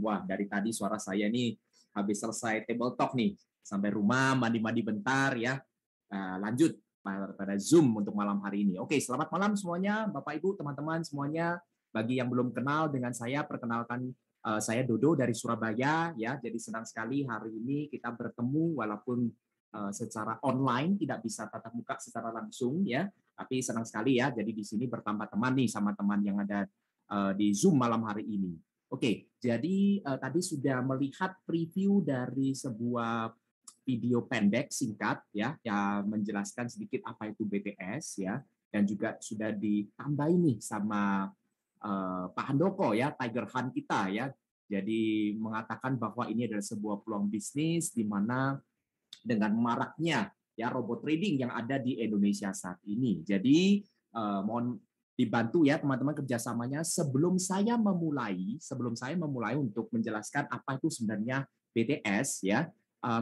Wah, dari tadi suara saya nih habis selesai table talk nih, sampai rumah mandi-mandi bentar ya. Lanjut pada Zoom untuk malam hari ini. Oke, selamat malam semuanya, Bapak Ibu, teman-teman semuanya. Bagi yang belum kenal dengan saya, perkenalkan saya Dodo dari Surabaya ya. Jadi senang sekali hari ini kita bertemu walaupun secara online, tidak bisa tatap muka secara langsung ya. Tapi senang sekali ya. Jadi di sini bertambah teman nih sama teman yang ada di Zoom malam hari ini. Oke, jadi tadi sudah melihat preview dari sebuah video pendek singkat ya yang menjelaskan sedikit apa itu BTS ya, dan juga sudah ditambahin nih sama Pak Handoko ya, Tiger Hunt kita ya. Jadi mengatakan bahwa ini adalah sebuah peluang bisnis di mana dengan maraknya ya robot trading yang ada di Indonesia saat ini. Jadi mohon dibantu ya teman-teman kerjasamanya. Sebelum saya memulai untuk menjelaskan apa itu sebenarnya BTS ya,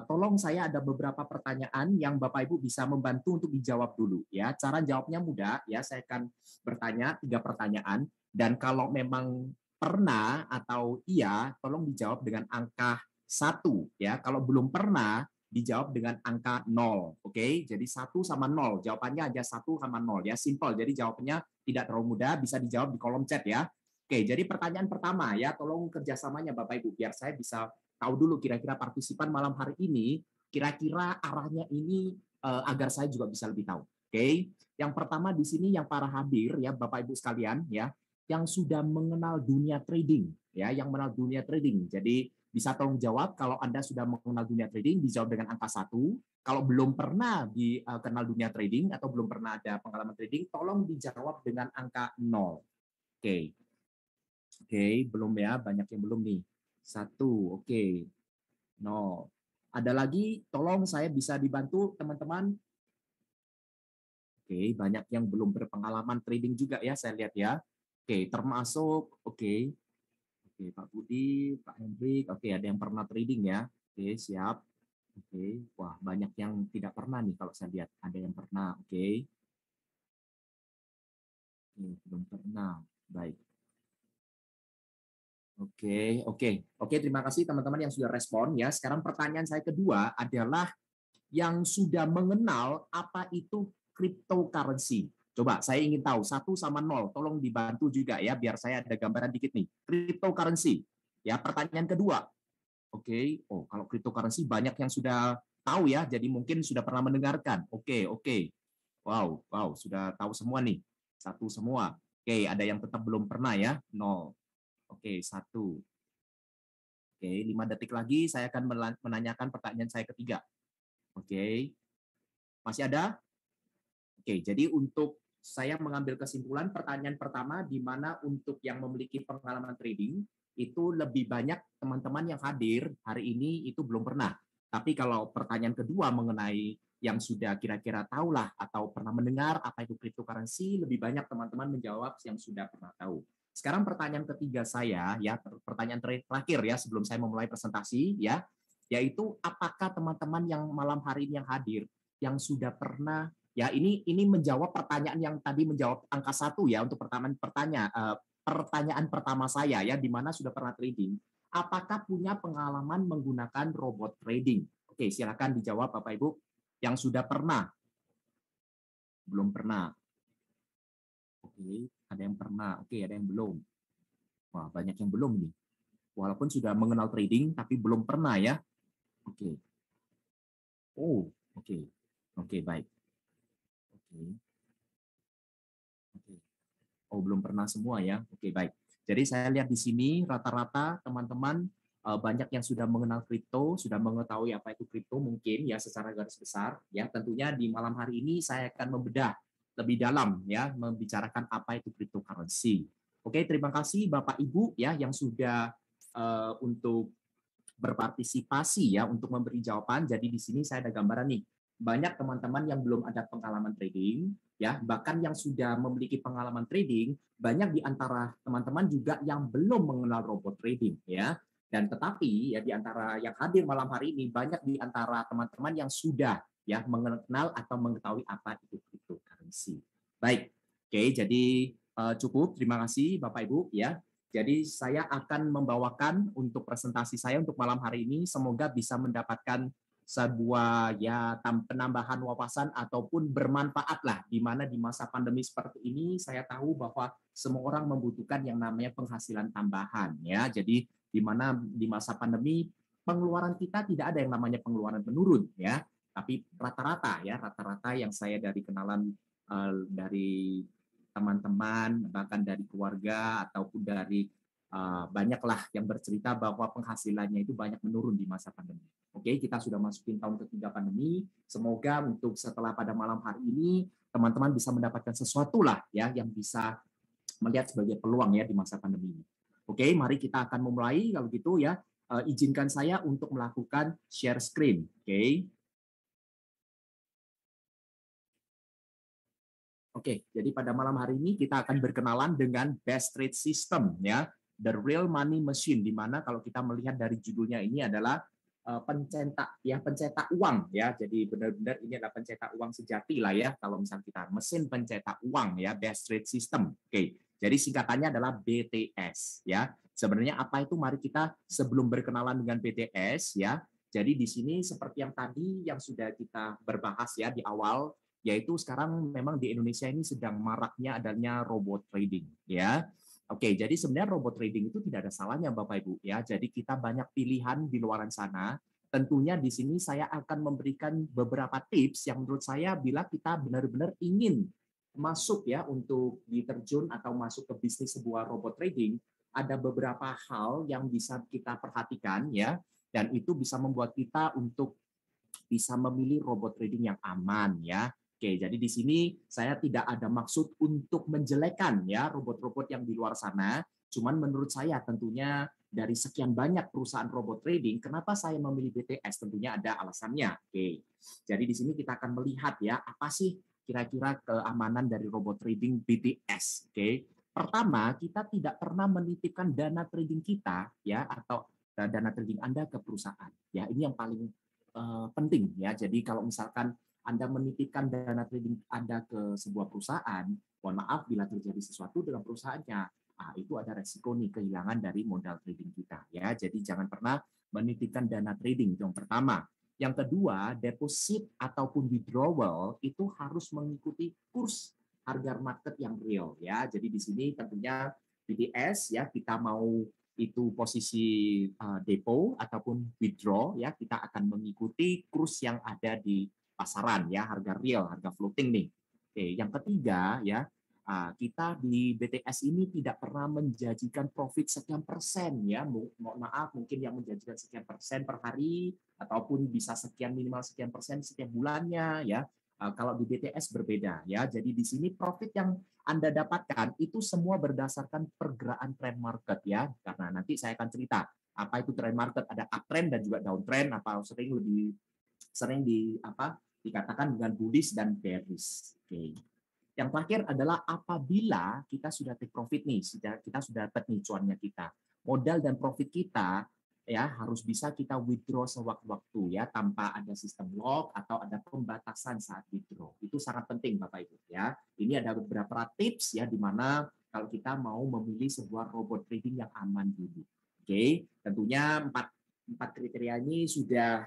tolong saya ada beberapa pertanyaan yang Bapak Ibu bisa membantu untuk dijawab dulu ya. Cara jawabnya mudah ya, saya akan bertanya 3 pertanyaan dan kalau memang pernah atau iya, tolong dijawab dengan angka 1 ya. Kalau belum pernah, dijawab dengan angka 0. Oke, jadi 1 sama 0. Jawabannya aja 1 sama 0 ya, simple. Jadi jawabannya tidak terlalu mudah, bisa dijawab di kolom chat ya. Oke, jadi pertanyaan pertama ya, tolong kerjasamanya Bapak Ibu biar saya bisa tahu dulu kira-kira partisipan malam hari ini kira-kira arahnya ini agar saya juga bisa lebih tahu. Oke, yang pertama di sini yang para hadir ya Bapak Ibu sekalian ya, yang sudah mengenal dunia trading ya, yang mengenal dunia trading. Jadi bisa tolong jawab kalau Anda sudah mengenal dunia trading, dijawab dengan angka 1. Kalau belum pernah dikenal dunia trading atau belum pernah ada pengalaman trading, tolong dijawab dengan angka 0. Oke. Oke, belum ya, banyak yang belum nih. 1, oke. 0. Ada lagi, tolong saya bisa dibantu teman-teman. Oke, banyak yang belum berpengalaman trading juga ya, saya lihat ya. Oke, termasuk, oke. Oke, Pak Budi, Pak Hendrik, oke ada yang pernah trading ya. Oke, siap. Oke, wah banyak yang tidak pernah nih kalau saya lihat. Ada yang pernah, oke. Oke, belum pernah. Baik. Oke, terima kasih teman-teman yang sudah respon ya. Sekarang pertanyaan saya kedua adalah yang sudah mengenal apa itu cryptocurrency. Coba saya ingin tahu 1 sama 0, tolong dibantu juga ya biar saya ada gambaran dikit nih. Cryptocurrency. Ya, pertanyaan kedua. Oke, oh kalau cryptocurrency banyak yang sudah tahu ya, jadi mungkin sudah pernah mendengarkan. Oke. Wow, sudah tahu semua nih. 1 semua. Oke, ada yang tetap belum pernah ya. 0. Oke, 1. Oke, 5 detik lagi saya akan menanyakan pertanyaan saya ketiga. Oke. Masih ada? Oke, jadi untuk saya mengambil kesimpulan pertanyaan pertama di mana untuk yang memiliki pengalaman trading itu lebih banyak teman-teman yang hadir hari ini itu belum pernah. Tapi kalau pertanyaan kedua mengenai yang sudah kira-kira tahulah atau pernah mendengar apa itu cryptocurrency, lebih banyak teman-teman menjawab yang sudah pernah tahu. Sekarang pertanyaan ketiga saya ya, pertanyaan terakhir ya sebelum saya memulai presentasi ya, yaitu apakah teman-teman yang malam hari ini yang hadir yang sudah pernah ya ini menjawab pertanyaan yang tadi menjawab angka 1 ya untuk pertanyaan pertama saya ya di mana sudah pernah trading. Apakah punya pengalaman menggunakan robot trading? Oke, silakan dijawab Bapak Ibu yang sudah pernah. Belum pernah. Oke, ada yang pernah. Oke, ada yang belum. Wah, banyak yang belum nih. Walaupun sudah mengenal trading tapi belum pernah ya. Oke. Oh, oke. Oke, baik. Oke. Oke. Oh, belum pernah semua ya. Oke, baik. Jadi saya lihat di sini rata-rata teman-teman banyak yang sudah mengenal kripto, sudah mengetahui apa itu kripto mungkin ya secara garis besar ya. Tentunya di malam hari ini saya akan membedah lebih dalam ya membicarakan apa itu cryptocurrency. Oke, terima kasih Bapak Ibu ya yang sudah untuk berpartisipasi ya untuk memberi jawaban. Jadi di sini saya ada gambaran nih. Banyak teman-teman yang belum ada pengalaman trading, ya bahkan yang sudah memiliki pengalaman trading, banyak di antara teman-teman juga yang belum mengenal robot trading, ya. Dan tetapi ya di antara yang hadir malam hari ini banyak di antara teman-teman yang sudah ya mengenal atau mengetahui apa itu cryptocurrency. Baik, oke jadi cukup. Terima kasih Bapak Ibu ya. Jadi saya akan membawakan untuk presentasi saya untuk malam hari ini, semoga bisa mendapatkan sebuah ya penambahan wawasan ataupun bermanfaat lah, di mana di masa pandemi seperti ini saya tahu bahwa semua orang membutuhkan yang namanya penghasilan tambahan ya. Jadi di mana di masa pandemi pengeluaran kita tidak ada yang namanya pengeluaran menurun ya, tapi rata-rata yang saya dari kenalan dari teman-teman, bahkan dari keluarga ataupun dari banyaklah yang bercerita bahwa penghasilannya itu banyak menurun di masa pandemi. Oke, kita sudah masukin tahun ketiga pandemi. Semoga untuk setelah pada malam hari ini teman-teman bisa mendapatkan sesuatu lah ya yang bisa melihat sebagai peluang ya di masa pandemi ini. Oke, mari kita akan memulai kalau gitu ya. Izinkan saya untuk melakukan share screen. Oke. Oke, jadi pada malam hari ini kita akan berkenalan dengan Best Trade System ya, The Real Money Machine, di mana kalau kita melihat dari judulnya ini adalah pencetak uang ya. Jadi benar-benar ini adalah pencetak uang sejati lah ya. Kalau misalnya kita mesin pencetak uang ya, Best Trade System. Oke, jadi singkatannya adalah BTS ya. Sebenarnya apa itu? Mari kita sebelum berkenalan dengan BTS ya. Jadi di sini seperti yang tadi yang sudah kita berbahas ya di awal, yaitu sekarang memang di Indonesia ini sedang maraknya adanya robot trading ya. Oke, jadi sebenarnya robot trading itu tidak ada salahnya Bapak Ibu ya. Jadi kita banyak pilihan di luar sana. Tentunya di sini saya akan memberikan beberapa tips yang menurut saya bila kita benar-benar ingin masuk ya untuk diterjun atau masuk ke bisnis sebuah robot trading, ada beberapa hal yang bisa kita perhatikan ya, dan itu bisa membuat kita untuk bisa memilih robot trading yang aman ya. Oke, jadi di sini saya tidak ada maksud untuk menjelekan ya robot-robot yang di luar sana. Cuman menurut saya tentunya dari sekian banyak perusahaan robot trading, kenapa saya memilih BTS? Tentunya ada alasannya. Oke, jadi di sini kita akan melihat ya apa sih kira-kira keamanan dari robot trading BTS. Oke, pertama kita tidak pernah menitipkan dana trading kita ya atau dana trading Anda ke perusahaan. Ya, ini yang paling penting ya. Jadi kalau misalkan Anda menitipkan dana trading Anda ke sebuah perusahaan, mohon maaf bila terjadi sesuatu dengan perusahaannya, itu ada resiko nih kehilangan dari modal trading kita ya. Jadi jangan pernah menitipkan dana trading, itu yang pertama. Yang kedua, deposit ataupun withdrawal itu harus mengikuti kurs harga market yang real ya. Jadi di sini tentunya BTS ya, kita mau itu posisi depo ataupun withdraw ya, kita akan mengikuti kurs yang ada di pasaran ya, harga real, harga floating nih. Oke, yang ketiga ya, kita di BTS ini tidak pernah menjanjikan profit sekian persen ya. Mohon maaf, mungkin yang menjanjikan sekian persen per hari ataupun bisa sekian minimal sekian persen setiap bulannya ya. Kalau di BTS berbeda ya. Jadi di sini profit yang Anda dapatkan itu semua berdasarkan pergerakan trend market ya. Karena nanti saya akan cerita apa itu trend market, ada uptrend dan juga downtrend, apa sering dikatakan dengan bullish dan bearish. Oke. Yang terakhir adalah apabila kita sudah take profit nih, kita sudah dapat nih cuannya kita. Modal dan profit kita ya harus bisa kita withdraw sewaktu-waktu ya, tanpa ada sistem lock atau ada pembatasan saat withdraw. Itu sangat penting Bapak Ibu ya. Ini ada beberapa tips ya, di mana kalau kita mau memilih sebuah robot trading yang aman dulu. Oke, tentunya empat kriteria ini sudah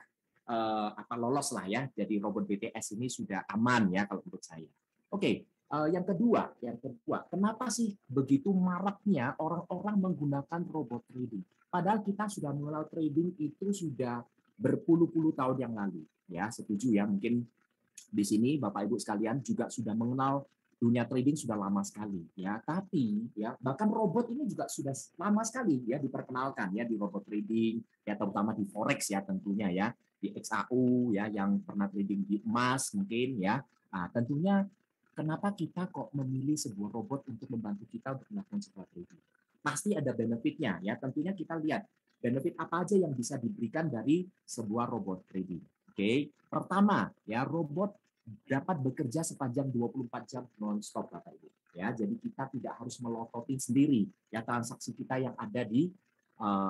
lolos lah ya. Jadi robot BTS ini sudah aman ya kalau menurut saya. Oke, yang kedua, kenapa sih begitu maraknya orang-orang menggunakan robot trading? Padahal kita sudah mengenal trading itu sudah berpuluh-puluh tahun yang lalu. Ya, setuju ya. Mungkin di sini Bapak Ibu sekalian juga sudah mengenal dunia trading sudah lama sekali ya. Tapi ya bahkan robot ini juga sudah lama sekali ya diperkenalkan ya di robot trading ya, terutama di forex ya tentunya ya, di XAU ya yang pernah trading di emas mungkin ya. Tentunya kenapa kita kok memilih sebuah robot untuk membantu kita untuk melakukan sebuah trading? Pasti ada benefitnya ya. Tentunya kita lihat benefit apa aja yang bisa diberikan dari sebuah robot trading. Oke, pertama ya, robot dapat bekerja sepanjang 24 jam non-stop Bapak Ibu. Ya, jadi kita tidak harus melototin sendiri ya transaksi kita yang ada di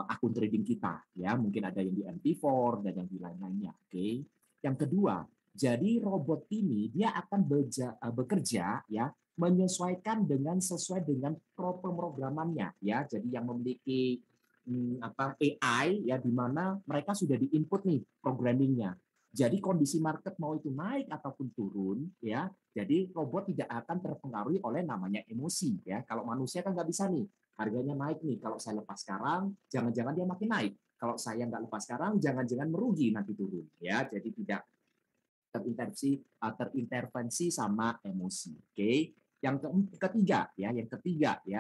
akun trading kita ya, mungkin ada yang di MT4 dan yang di lain-lainnya. Oke. Yang kedua, jadi robot ini dia akan bekerja ya menyesuaikan sesuai dengan pemrogramannya ya. Jadi yang memiliki AI ya, di mana mereka sudah diinput nih programmingnya. Jadi kondisi market mau itu naik ataupun turun ya, jadi robot tidak akan terpengaruhi oleh namanya emosi ya. Kalau manusia kan nggak bisa nih, harganya naik nih, kalau saya lepas sekarang jangan-jangan dia makin naik. Kalau saya nggak lepas sekarang jangan-jangan merugi nanti turun ya. Jadi tidak terintervensi sama emosi. Oke. Yang ketiga ya.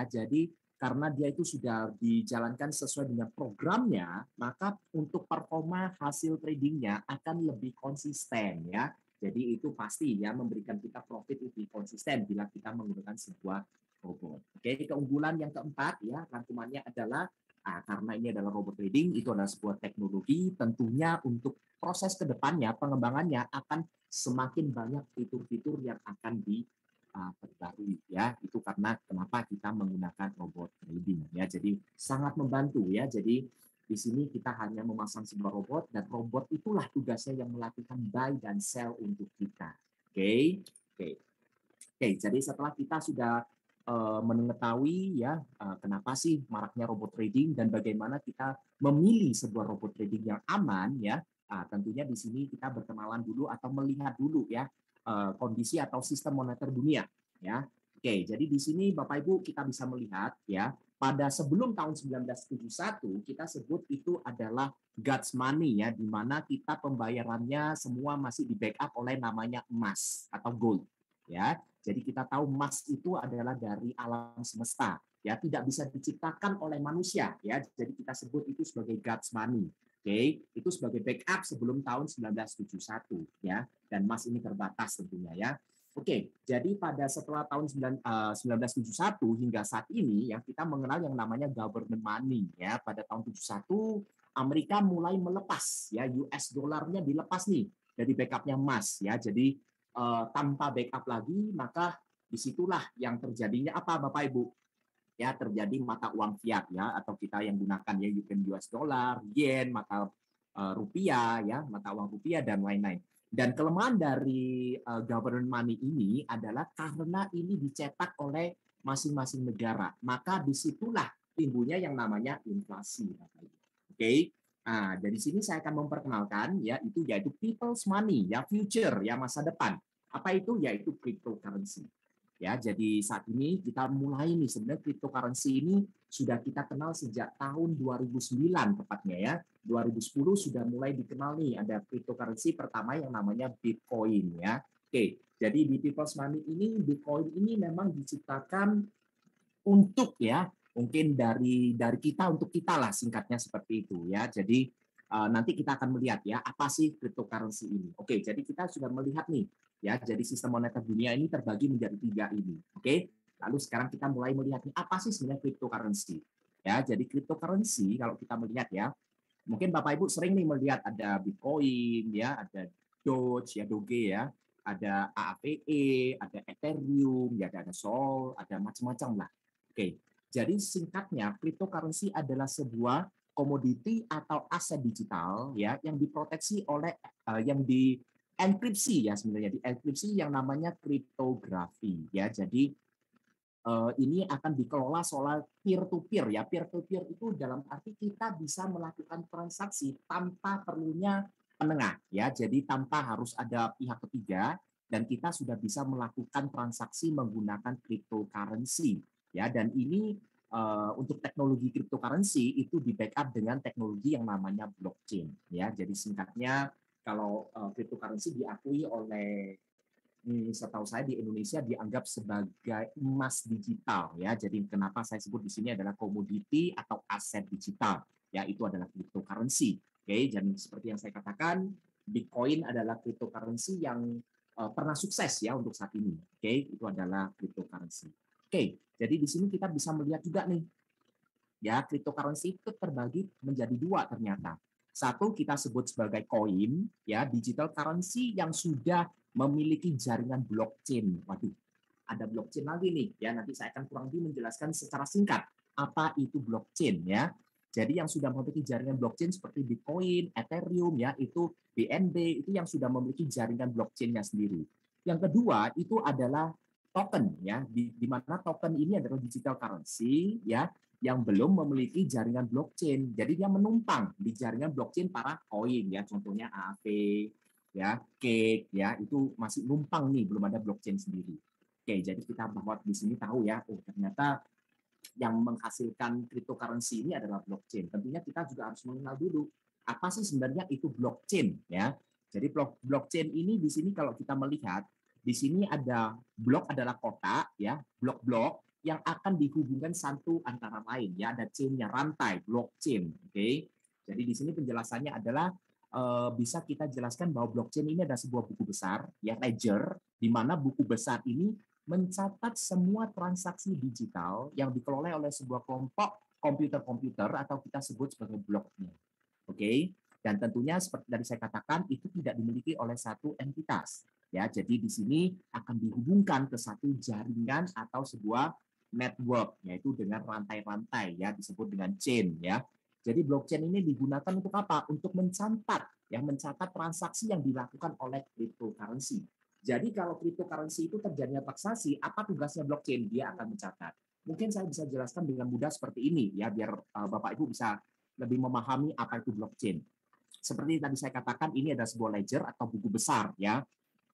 Jadi karena dia itu sudah dijalankan sesuai dengan programnya, maka untuk performa hasil tradingnya akan lebih konsisten ya. Jadi itu pasti ya memberikan kita profit lebih konsisten bila kita menggunakan sebuah robot. Oke, keunggulan yang keempat ya, rangkumannya adalah karena ini adalah robot trading, itu adalah sebuah teknologi, tentunya untuk proses kedepannya pengembangannya akan semakin banyak fitur-fitur yang akan diperbarui ya. Itu karena kenapa kita menggunakan robot trading ya. Jadi sangat membantu ya. Jadi di sini kita hanya memasang sebuah robot, dan robot itulah tugasnya yang melakukan buy dan sell untuk kita. Oke. Oke. Oke, jadi setelah kita sudah mengetahui ya kenapa sih maraknya robot trading dan bagaimana kita memilih sebuah robot trading yang aman ya, tentunya di sini kita berkenalan dulu atau melihat dulu ya kondisi atau sistem moneter dunia ya. Oke, jadi di sini Bapak Ibu kita bisa melihat ya, pada sebelum tahun 1971 kita sebut itu adalah God's money ya, di mana kita pembayarannya semua masih di backup oleh namanya emas atau gold ya. Jadi kita tahu emas itu adalah dari alam semesta, ya tidak bisa diciptakan oleh manusia, ya. Jadi kita sebut itu sebagai God's money. Oke, itu sebagai backup sebelum tahun 1971, ya. Dan emas ini terbatas tentunya, ya. Oke, jadi pada setelah tahun 1971 hingga saat ini, yang kita mengenal yang namanya government money, ya. Pada tahun 71 Amerika mulai melepas, ya, US dolarnya dilepas nih dari backupnya emas, ya. Jadi tanpa backup lagi, maka disitulah yang terjadinya apa Bapak Ibu? Ya, terjadi mata uang fiat ya, atau kita yang gunakan ya US dollar, yen, mata rupiah ya, mata uang rupiah dan lain-lain. Dan kelemahan dari government money ini adalah karena ini dicetak oleh masing-masing negara, maka disitulah timbulnya yang namanya inflasi. Oke. Nah, dari sini saya akan memperkenalkan ya, yaitu people's money ya, future ya, masa depan. Apa itu? Yaitu cryptocurrency. Ya, jadi saat ini kita mulai nih, sebenarnya cryptocurrency ini sudah kita kenal sejak tahun 2009 tepatnya ya. 2010 sudah mulai dikenal nih, ada cryptocurrency pertama yang namanya Bitcoin ya. Oke, jadi di people's money ini, Bitcoin ini memang diciptakan untuk ya, mungkin dari kita untuk kita lah, singkatnya seperti itu ya. Jadi nanti kita akan melihat ya apa sih cryptocurrency ini. Oke, jadi kita sudah melihat nih ya, jadi sistem moneter dunia ini terbagi menjadi 3 ini. Oke. Lalu sekarang kita mulai melihat nih apa sih sebenarnya cryptocurrency. Ya, jadi cryptocurrency kalau kita melihat ya, mungkin Bapak Ibu sering nih melihat ada Bitcoin ya, ada Doge ya, Doge ya, ada AAVE, ada Ethereum, ya ada Sol, ada macam-macam lah. Oke, jadi singkatnya cryptocurrency adalah sebuah komoditi atau aset digital ya yang diproteksi oleh yang dienkripsi ya, sebenarnya dienkripsi yang namanya kriptografi ya. Jadi ini akan dikelola soal peer to peer ya. Peer to peer itu dalam arti kita bisa melakukan transaksi tanpa perlunya penengah ya. Jadi tanpa harus ada pihak ketiga, dan kita sudah bisa melakukan transaksi menggunakan cryptocurrency ya. Dan ini untuk teknologi cryptocurrency itu di backup dengan teknologi yang namanya blockchain ya. Jadi singkatnya, kalau cryptocurrency diakui oleh, setahu saya di Indonesia dianggap sebagai emas digital ya. Jadi kenapa saya sebut di sini adalah komoditi atau aset digital ya, itu adalah cryptocurrency. Oke, dan seperti yang saya katakan, Bitcoin adalah cryptocurrency yang pernah sukses ya untuk saat ini. Oke, itu adalah cryptocurrency. Oke, jadi di sini kita bisa melihat juga nih ya, cryptocurrency itu terbagi menjadi 2 ternyata. Satu kita sebut sebagai koin ya, digital currency yang sudah memiliki jaringan blockchain. Waduh, ada blockchain lagi nih ya, nanti saya akan kurang lebih menjelaskan secara singkat apa itu blockchain ya. Jadi yang sudah memiliki jaringan blockchain seperti Bitcoin, Ethereum ya, itu BNB, itu yang sudah memiliki jaringan blockchain-nya sendiri. Yang kedua itu adalah token ya, di mana token ini adalah digital currency ya yang belum memiliki jaringan blockchain. Jadi dia menumpang di jaringan blockchain para koin ya, contohnya AAV ya, Cake ya, itu masih numpang nih, belum ada blockchain sendiri. Oke, jadi kita bahwa di sini tahu ya, oh ternyata yang menghasilkan cryptocurrency ini adalah blockchain. Tentunya kita juga harus mengenal dulu apa sih sebenarnya itu blockchain ya. Jadi blockchain ini di sini kalau kita melihat di sini ada blok adalah kotak ya, blok-blok yang akan dihubungkan satu antara lain ya, ada chain-nya, rantai blockchain. Oke. Jadi di sini penjelasannya adalah bisa kita jelaskan bahwa blockchain ini adalah sebuah buku besar ya, ledger, di mana buku besar ini mencatat semua transaksi digital yang dikelola oleh sebuah kelompok komputer-komputer atau kita sebut sebagai bloknya. Oke, dan tentunya seperti tadi saya katakan itu tidak dimiliki oleh satu entitas. Ya, jadi di sini akan dihubungkan ke satu jaringan atau sebuah network, yaitu dengan rantai-rantai ya, disebut dengan chain ya. Jadi blockchain ini digunakan untuk apa? Untuk mencatat transaksi yang dilakukan oleh cryptocurrency. Jadi kalau cryptocurrency itu terjadinya transaksi, apa tugasnya blockchain? Dia akan mencatat. Mungkin saya bisa jelaskan dengan mudah seperti ini ya, biar Bapak Ibu bisa lebih memahami apa itu blockchain. Seperti tadi saya katakan, ini adalah sebuah ledger atau buku besar ya.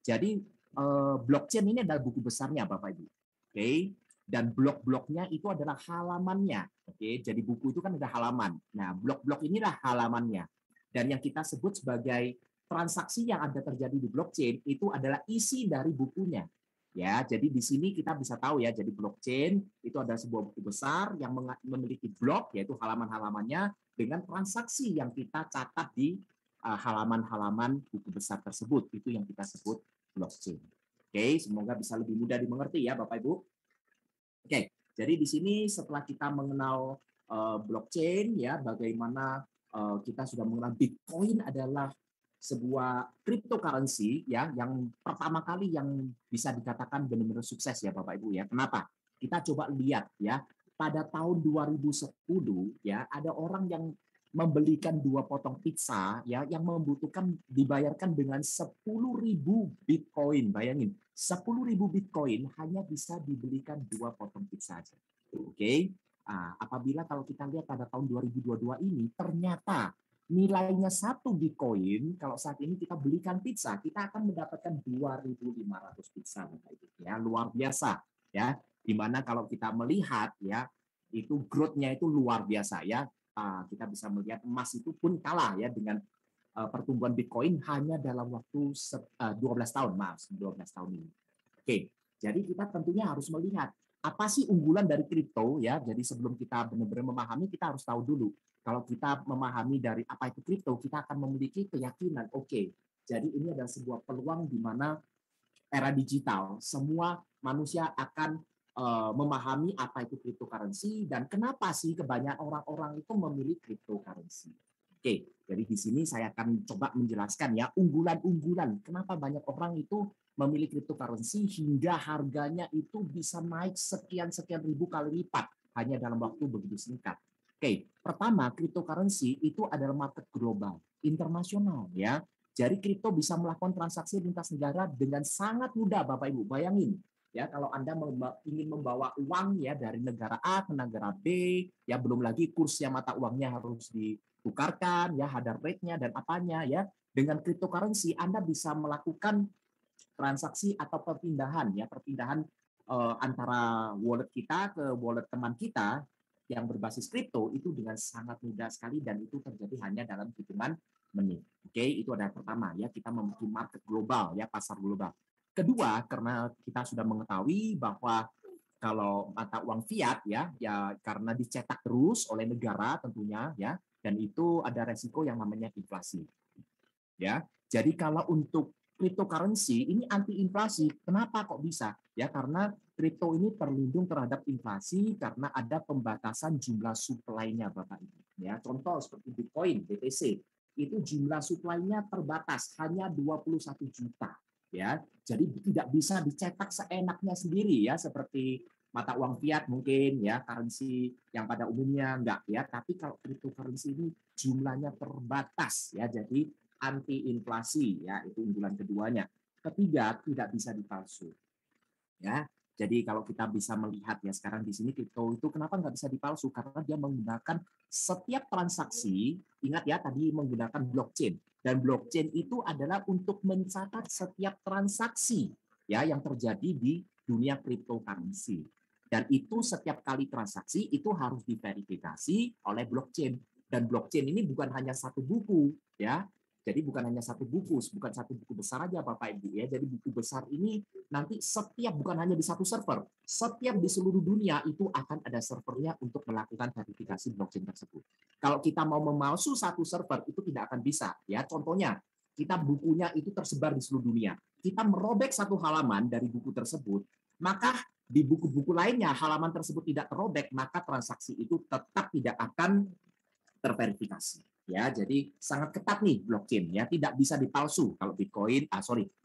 Jadi blockchain ini adalah buku besarnya Bapak Ibu. Oke. Dan blok-bloknya itu adalah halamannya. Oke, jadi buku itu kan ada halaman. Nah, blok-blok inilah halamannya. Dan yang kita sebut sebagai transaksi yang ada terjadi di blockchain itu adalah isi dari bukunya. Ya, jadi di sini kita bisa tahu ya, jadi blockchain itu adalah sebuah buku besar yang memiliki blok, yaitu halaman-halamannya dengan transaksi yang kita catat di halaman-halaman buku besar tersebut. Itu yang kita sebut blockchain. Oke, semoga bisa lebih mudah dimengerti ya Bapak Ibu. Oke, jadi di sini setelah kita mengenal blockchain ya, bagaimana kita sudah mengenal Bitcoin adalah sebuah cryptocurrency ya, yang pertama kali yang bisa dikatakan benar-benar sukses ya Bapak Ibu ya. Kenapa? Kita coba lihat ya, pada tahun 2010 ya ada orang yang membelikan 2 potong pizza ya yang membutuhkan dibayarkan dengan 10.000 Bitcoin. Bayangin, 10.000 Bitcoin hanya bisa dibelikan 2 potong pizza saja. Oke. Nah, apabila kalau kita lihat pada tahun 2022 ini ternyata nilainya 1 Bitcoin, kalau saat ini kita belikan pizza, kita akan mendapatkan 2.500 pizza. Ya, luar biasa ya. Dimana kalau kita melihat ya, itu growth-nya itu luar biasa ya. Kita bisa melihat emas itu pun kalah ya dengan pertumbuhan Bitcoin hanya dalam waktu 12 tahun, 12 tahun ini. Oke, jadi kita tentunya harus melihat apa sih unggulan dari kripto ya. Jadi sebelum kita benar-benar memahami, kita harus tahu dulu. Kalau kita memahami dari apa itu kripto, kita akan memiliki keyakinan, oke, jadi ini adalah sebuah peluang di mana era digital, semua manusia akan memahami apa itu cryptocurrency dan kenapa sih kebanyakan orang-orang itu memilih cryptocurrency. Oke, jadi di sini saya akan coba menjelaskan ya unggulan-unggulan kenapa banyak orang itu memilih cryptocurrency hingga harganya itu bisa naik sekian-sekian ribu kali lipat hanya dalam waktu begitu singkat. Oke, pertama cryptocurrency itu adalah market global, internasional ya. Jadi kripto bisa melakukan transaksi lintas negara dengan sangat mudah, Bapak Ibu. Bayangin, ya kalau Anda ingin membawa uang ya dari negara A ke negara B, ya belum lagi kursnya mata uangnya harus ditukarkan, ya hadar rate-nya dan apanya ya. Dengan cryptocurrency Anda bisa melakukan transaksi atau perpindahan antara wallet kita ke wallet teman kita yang berbasis kripto itu dengan sangat mudah sekali dan itu terjadi hanya dalam hitungan menit. Oke, itu adalah pertama ya, kita memiliki market global ya, pasar global. Kedua, karena kita sudah mengetahui bahwa kalau mata uang fiat ya karena dicetak terus oleh negara tentunya ya, dan itu ada resiko yang namanya inflasi. Ya. Jadi kalau untuk cryptocurrency ini anti inflasi. Kenapa kok bisa? Ya karena kripto ini terlindung terhadap inflasi karena ada pembatasan jumlah supply-nya Bapak Ibu. Ya, contoh seperti Bitcoin, BTC, itu jumlah supply-nya terbatas hanya 21 juta. Ya, jadi tidak bisa dicetak seenaknya sendiri ya seperti mata uang fiat mungkin ya, currency yang pada umumnya enggak ya, tapi kalau cryptocurrency ini jumlahnya terbatas ya. Jadi anti inflasi ya, itu unggulan keduanya. Ketiga, tidak bisa dipalsu. Ya. Jadi kalau kita bisa melihat ya sekarang di sini kripto itu kenapa nggak bisa dipalsu? Karena dia menggunakan setiap transaksi, ingat ya tadi menggunakan blockchain. Dan blockchain itu adalah untuk mencatat setiap transaksi ya yang terjadi di dunia cryptocurrency. Dan itu setiap kali transaksi itu harus diverifikasi oleh blockchain. Dan blockchain ini bukan hanya satu buku ya. Jadi bukan hanya satu buku, bukan satu buku besar aja Bapak Ibu ya. Jadi buku besar ini nanti setiap bukan hanya di satu server, setiap di seluruh dunia itu akan ada servernya untuk melakukan verifikasi blockchain tersebut. Kalau kita mau memalsu satu server itu tidak akan bisa ya. Contohnya kita bukunya itu tersebar di seluruh dunia. Kita merobek satu halaman dari buku tersebut, maka di buku-buku lainnya halaman tersebut tidak terobek, maka transaksi itu tetap tidak akan terverifikasi. Ya, jadi sangat ketat nih blockchain ya, tidak bisa dipalsu kalau Bitcoin,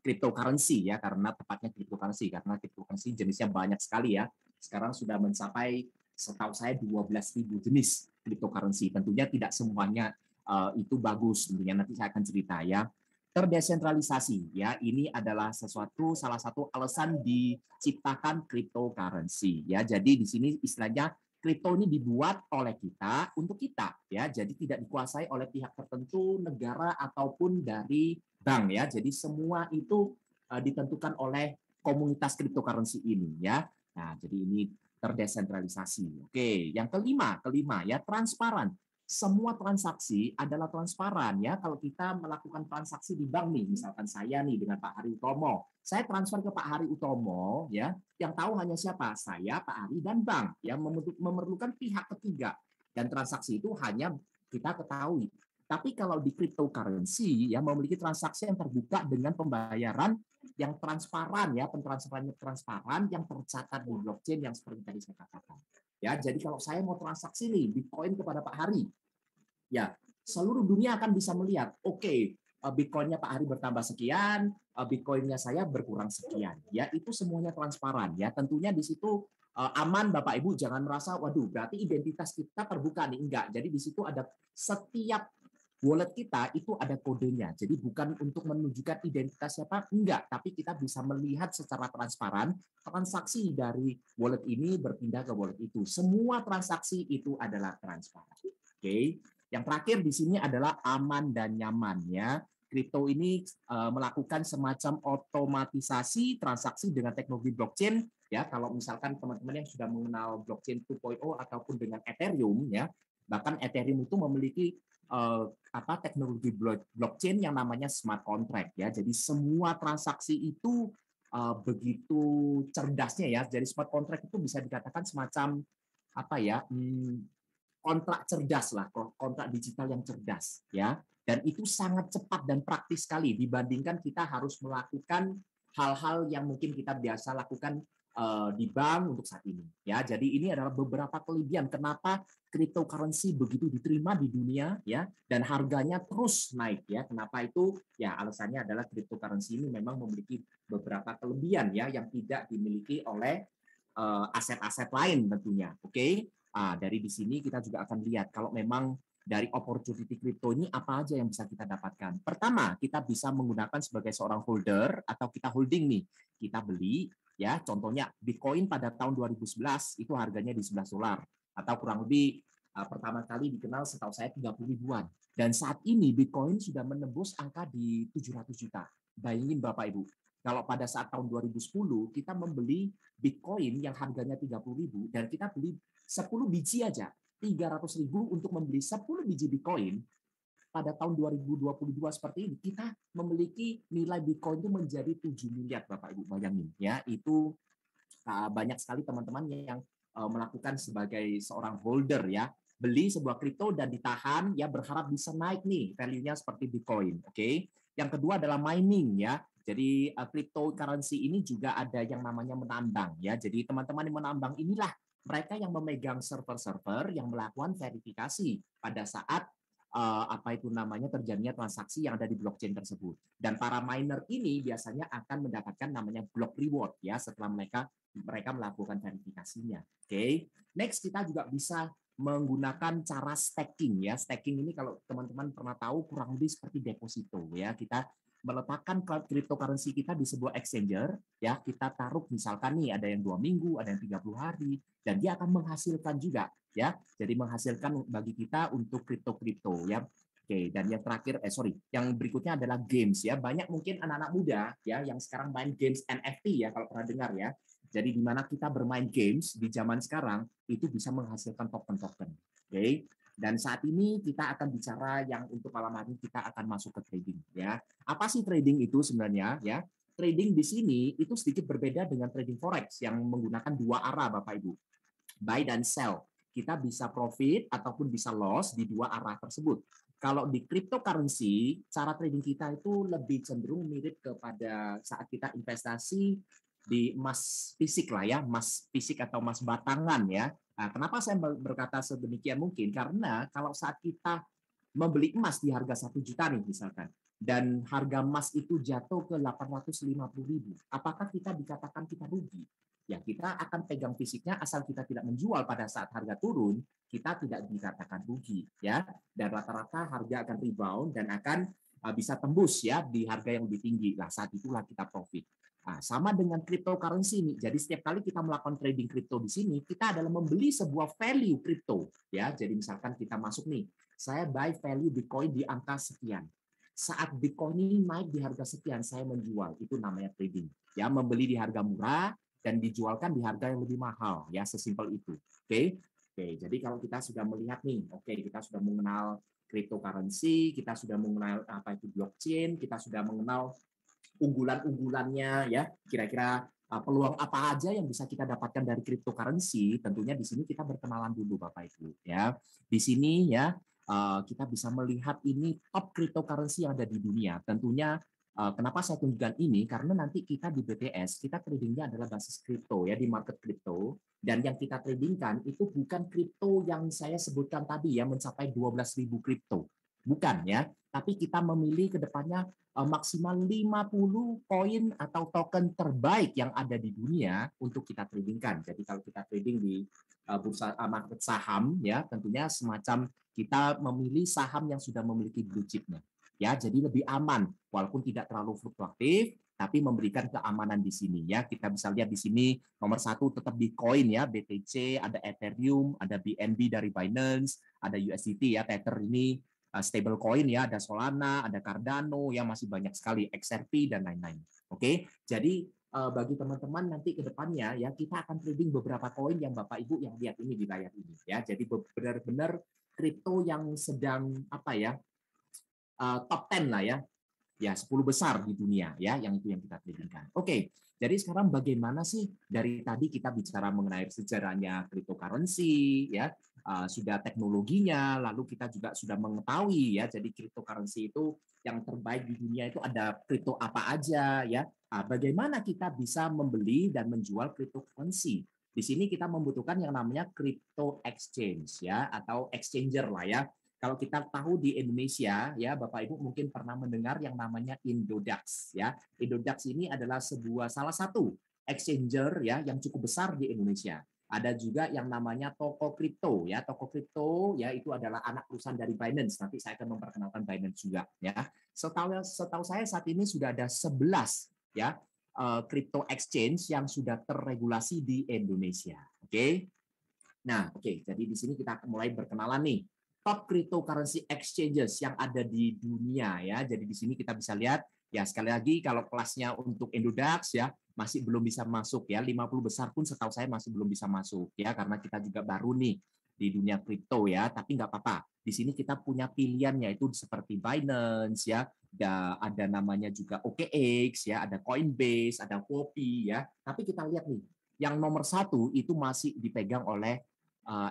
cryptocurrency ya, karena tepatnya cryptocurrency jenisnya banyak sekali ya. Sekarang sudah mencapai setahu saya 12.000 jenis cryptocurrency. Tentunya tidak semuanya itu bagus, tentunya nanti saya akan cerita ya. Terdesentralisasi ya, ini adalah salah satu alasan diciptakan cryptocurrency ya. Jadi di sini istilahnya kripto ini dibuat oleh kita untuk kita ya, jadi tidak dikuasai oleh pihak tertentu, negara ataupun dari bank ya. Jadi semua itu ditentukan oleh komunitas cryptocurrency ini ya. Nah, jadi ini terdesentralisasi. Oke, yang kelima ya transparan. Semua transaksi adalah transparan ya. Kalau kita melakukan transaksi di bank nih, misalkan saya nih dengan Pak Hari Utomo, saya transfer ke Pak Hari Utomo ya, yang tahu hanya siapa? Saya, Pak Ari, dan bank. Yang memerlukan pihak ketiga. Dan transaksi itu hanya kita ketahui. Tapi kalau di cryptocurrency ya memiliki transaksi yang terbuka dengan pembayaran yang transparan ya, pentransferannya transparan yang tercatat di blockchain yang seperti tadi saya katakan. Ya, jadi kalau saya mau transaksi nih Bitcoin kepada Pak Hari, ya seluruh dunia akan bisa melihat, oke, Bitcoin-nya Pak Hari bertambah sekian, Bitcoin-nya saya berkurang sekian. Ya, itu semuanya transparan. Ya, tentunya di situ aman Bapak Ibu, jangan merasa waduh berarti identitas kita terbuka nih, enggak. Jadi di situ ada setiap wallet kita itu ada kodenya. Jadi bukan untuk menunjukkan identitas siapa, enggak, tapi kita bisa melihat secara transparan transaksi dari wallet ini berpindah ke wallet itu. Semua transaksi itu adalah transparan. Oke. Yang terakhir di sini adalah aman dan nyaman ya. Kripto ini melakukan semacam otomatisasi transaksi dengan teknologi blockchain ya. Kalau misalkan teman-teman yang sudah mengenal blockchain 2.0 ataupun dengan Ethereum ya, bahkan Ethereum itu memiliki teknologi blockchain yang namanya smart contract ya. Jadi semua transaksi itu begitu cerdasnya ya. Jadi smart contract itu bisa dikatakan semacam apa ya? Kontrak cerdas lah, kontrak digital yang cerdas ya. Dan itu sangat cepat dan praktis sekali dibandingkan kita harus melakukan hal-hal yang mungkin kita biasa lakukan di bank untuk saat ini ya. Jadi ini adalah beberapa kelebihan kenapa cryptocurrency begitu diterima di dunia ya, dan harganya terus naik ya. Kenapa itu? Ya alasannya adalah cryptocurrency ini memang memiliki beberapa kelebihan ya yang tidak dimiliki oleh aset-aset lain tentunya. Oke. Dari di sini kita juga akan lihat kalau memang dari opportunity crypto ini apa aja yang bisa kita dapatkan. Pertama, kita bisa menggunakan sebagai seorang holder atau kita holding nih. Kita beli ya, contohnya Bitcoin pada tahun 2011 itu harganya di $11 atau kurang lebih pertama kali dikenal setahu saya 30 ribuan. Dan saat ini Bitcoin sudah menembus angka di 700 juta. Bayangin Bapak Ibu, kalau pada saat tahun 2010 kita membeli Bitcoin yang harganya 30.000 dan kita beli 10 biji aja, 300.000 untuk membeli 10 biji Bitcoin pada tahun 2022 seperti ini, kita memiliki nilai Bitcoin itu menjadi 7 miliar Bapak Ibu, bayangin ya. Itu banyak sekali teman-teman yang melakukan sebagai seorang holder ya, beli sebuah kripto dan ditahan ya, berharap bisa naik nih value-nya seperti Bitcoin. Oke. Yang kedua adalah mining ya. Jadi cryptocurrency ini juga ada yang namanya menambang ya. Jadi teman-teman yang menambang inilah mereka yang memegang server-server yang melakukan verifikasi pada saat terjadinya transaksi yang ada di blockchain tersebut. Dan para miner ini biasanya akan mendapatkan namanya block reward ya setelah mereka melakukan verifikasinya. Oke. Next kita juga bisa menggunakan cara staking ya. Staking ini kalau teman-teman pernah tahu kurang lebih seperti deposito ya. Kita meletakkan cryptocurrency kita di sebuah exchanger, ya kita taruh misalkan nih ada yang 2 minggu, ada yang 30 hari, dan dia akan menghasilkan juga, ya. Jadi menghasilkan bagi kita untuk kripto ya. Oke, dan yang terakhir, yang berikutnya adalah games ya. Banyak mungkin anak-anak muda ya yang sekarang main games NFT ya kalau pernah dengar ya. Jadi di mana kita bermain games di zaman sekarang itu bisa menghasilkan token-token. Oke. Dan saat ini kita akan bicara yang untuk malam hari kita akan masuk ke trading ya. Apa sih trading itu sebenarnya ya? Trading di sini itu sedikit berbeda dengan trading forex yang menggunakan 2 arah Bapak Ibu. Buy dan sell. Kita bisa profit ataupun bisa loss di 2 arah tersebut. Kalau di cryptocurrency, cara trading kita itu lebih cenderung mirip kepada saat kita investasi di emas fisik lah ya, emas fisik atau emas batangan ya. Nah, kenapa saya berkata sedemikian mungkin? Karena kalau saat kita membeli emas di harga 1 juta nih misalkan, dan harga emas itu jatuh ke 850.000, apakah kita dikatakan kita rugi? Ya, kita akan pegang fisiknya asal kita tidak menjual pada saat harga turun, kita tidak dikatakan rugi ya. Dan rata-rata harga akan rebound dan akan bisa tembus ya di harga yang lebih tinggi. Nah, saat itulah kita profit. Nah, sama dengan cryptocurrency ini. Jadi setiap kali kita melakukan trading kripto di sini, kita adalah membeli sebuah value kripto ya. Jadi misalkan kita masuk nih, saya buy value Bitcoin di angka sekian. Saat Bitcoin ini naik di harga sekian, saya menjual. Itu namanya trading. Ya, membeli di harga murah dan dijualkan di harga yang lebih mahal, ya sesimpel itu. Oke. Jadi kalau kita sudah melihat nih, kita sudah mengenal cryptocurrency, kita sudah mengenal apa itu blockchain, kita sudah mengenal unggulan-unggulannya ya, kira-kira peluang apa aja yang bisa kita dapatkan dari cryptocurrency. Tentunya di sini kita berkenalan dulu Bapak Ibu ya. Di sini ya kita bisa melihat ini top cryptocurrency yang ada di dunia. Tentunya kenapa saya tunjukkan ini? Karena nanti kita di BTS, kita tradingnya adalah basis kripto ya, di market kripto. Dan yang kita tradingkan itu bukan kripto yang saya sebutkan tadi ya, mencapai 12.000 kripto. Bukan ya, tapi kita memilih ke depannya maksimal 50 koin atau token terbaik yang ada di dunia untuk kita tradingkan. Jadi kalau kita trading di bursa market saham ya, tentunya semacam kita memilih saham yang sudah memiliki blue chip-nya. Ya, jadi lebih aman walaupun tidak terlalu fluktuatif tapi memberikan keamanan di sini ya. Kita bisa lihat di sini nomor 1 tetap Bitcoin ya, BTC, ada Ethereum, ada BNB dari Binance, ada USDT ya, Tether ini stable coin ya, ada Solana, ada Cardano ya, masih banyak sekali XRP dan lain-lain. Oke. Jadi bagi teman-teman nanti ke depannya ya kita akan trading beberapa koin yang Bapak Ibu yang lihat ini di layar ini ya. Jadi benar-benar kripto yang sedang apa ya? Top 10 lah ya. Ya, 10 besar di dunia ya, yang itu yang kita tradingkan. Oke. Jadi sekarang bagaimana sih dari tadi kita bicara mengenai sejarahnya cryptocurrency ya, sudah teknologinya, lalu kita juga sudah mengetahui ya, jadi cryptocurrency itu yang terbaik di dunia itu ada kripto apa aja ya. Bagaimana kita bisa membeli dan menjual cryptocurrency? Di sini kita membutuhkan yang namanya crypto exchange ya, atau exchanger lah ya. Kalau kita tahu di Indonesia, ya Bapak Ibu mungkin pernah mendengar yang namanya Indodax. Ya, Indodax ini adalah salah satu exchanger ya yang cukup besar di Indonesia. Ada juga yang namanya Toko Kripto ya. Toko Kripto ya itu adalah anak perusahaan dari Binance. Nanti saya akan memperkenalkan Binance juga ya. Setahu saya saat ini sudah ada 11 ya crypto exchange yang sudah terregulasi di Indonesia. Oke. Nah, oke. Jadi di sini kita akan mulai berkenalan nih top cryptocurrency exchanges yang ada di dunia ya. Jadi di sini kita bisa lihat ya, sekali lagi kalau kelasnya untuk Indodax ya masih belum bisa masuk ya, 50 besar pun setahu saya masih belum bisa masuk ya, karena kita juga baru nih di dunia kripto ya, tapi nggak apa-apa. Di sini kita punya pilihan yaitu seperti Binance ya, ada namanya juga OKX ya, ada Coinbase, ada Huobi ya. Tapi kita lihat nih, yang nomor 1 itu masih dipegang oleh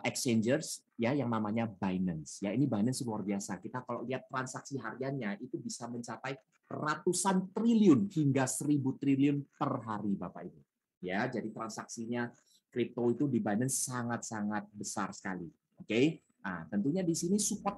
exchangers ya yang namanya Binance. Ya, ini Binance luar biasa. Kita kalau lihat transaksi hariannya itu bisa mencapai ratusan triliun hingga 1.000 triliun per hari Bapak Ibu. Ya, jadi transaksinya kripto itu di Binance sangat-sangat besar sekali. Oke. Nah, tentunya di sini support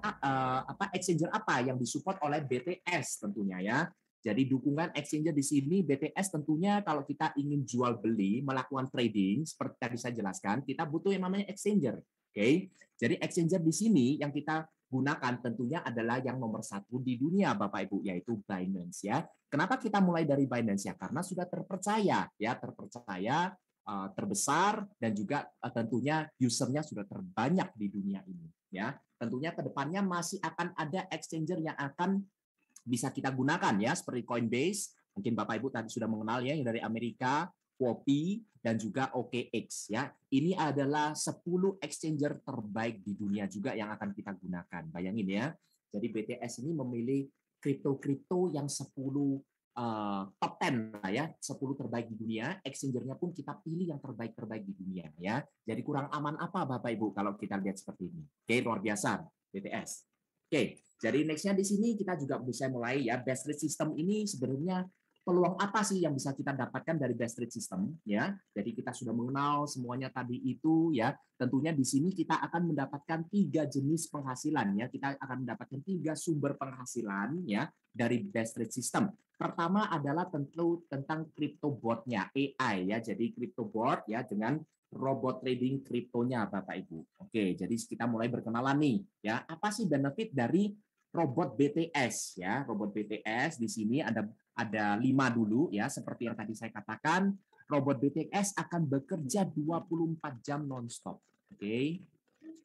exchanger apa yang disupport oleh BTS tentunya ya. Jadi dukungan exchanger di sini BTS tentunya kalau kita ingin jual beli, melakukan trading seperti tadi saya jelaskan, kita butuh yang namanya exchanger. Oke. Jadi exchanger di sini yang kita gunakan tentunya adalah yang nomor satu di dunia, Bapak Ibu, yaitu Binance ya. Kenapa kita mulai dari Binance ya? Karena sudah terpercaya ya, terpercaya, terbesar, dan juga tentunya usernya sudah terbanyak di dunia ini ya. Tentunya kedepannya masih akan ada exchanger yang akan bisa kita gunakan ya, seperti Coinbase, mungkin Bapak Ibu tadi sudah mengenal ya, yang dari Amerika, Huobi, dan juga OKX ya. Ini adalah 10 exchanger terbaik di dunia juga yang akan kita gunakan. Bayangin ya. Jadi BTS ini memilih kripto-kripto yang 10 top 10 lah ya, 10 terbaik di dunia. Exchangernya pun kita pilih yang terbaik-terbaik di dunia ya. Jadi kurang aman apa Bapak Ibu kalau kita lihat seperti ini. Oke, luar biasa BTS. Oke, jadi nextnya di sini kita juga bisa mulai ya, best rate system ini sebenarnya peluang apa sih yang bisa kita dapatkan dari best rate system ya. Jadi kita sudah mengenal semuanya tadi itu ya. Tentunya di sini kita akan mendapatkan 3 jenis penghasilan ya. Kita akan mendapatkan 3 sumber penghasilan ya dari best rate system. Pertama adalah tentu tentang crypto bot-nya, AI ya. Jadi crypto bot ya dengan robot trading kriptonya Bapak Ibu. Oke, jadi kita mulai berkenalan nih ya. Apa sih benefit dari robot BTS ya? Robot BTS di sini ada 5 dulu ya, seperti yang tadi saya katakan, robot BTS akan bekerja 24 jam nonstop. Oke.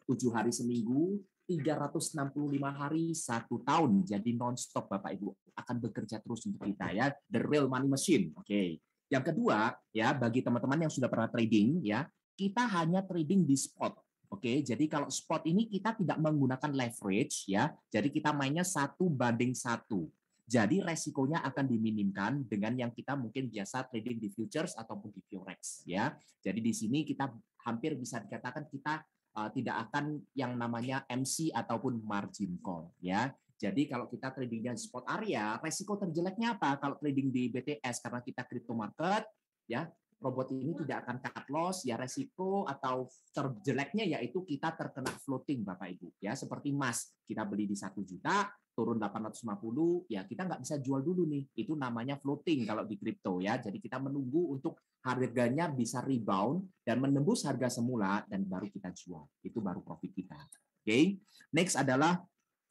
7 hari seminggu, 365 hari 1 tahun. Jadi nonstop Bapak Ibu akan bekerja terus untuk kita ya. The real money machine. Oke. Yang kedua, ya bagi teman-teman yang sudah pernah trading, ya kita hanya trading di spot. Oke, jadi kalau spot ini kita tidak menggunakan leverage, ya. Jadi kita mainnya 1:1. Jadi resikonya akan diminimkan dengan yang kita mungkin biasa trading di futures ataupun di forex, ya. Jadi di sini kita hampir bisa dikatakan kita tidak akan yang namanya MC ataupun margin call, ya. Jadi kalau kita tradingnya di spot area, resiko terjeleknya apa? Kalau trading di BTS karena kita crypto market, ya robot ini tidak akan cut loss, ya resiko atau terjeleknya yaitu kita terkena floating Bapak Ibu, ya seperti emas kita beli di 1 juta, turun 850, ya kita nggak bisa jual dulu nih, itu namanya floating kalau di kripto ya. Jadi kita menunggu untuk harganya bisa rebound dan menembus harga semula dan baru kita jual, itu baru profit kita. Oke, next adalah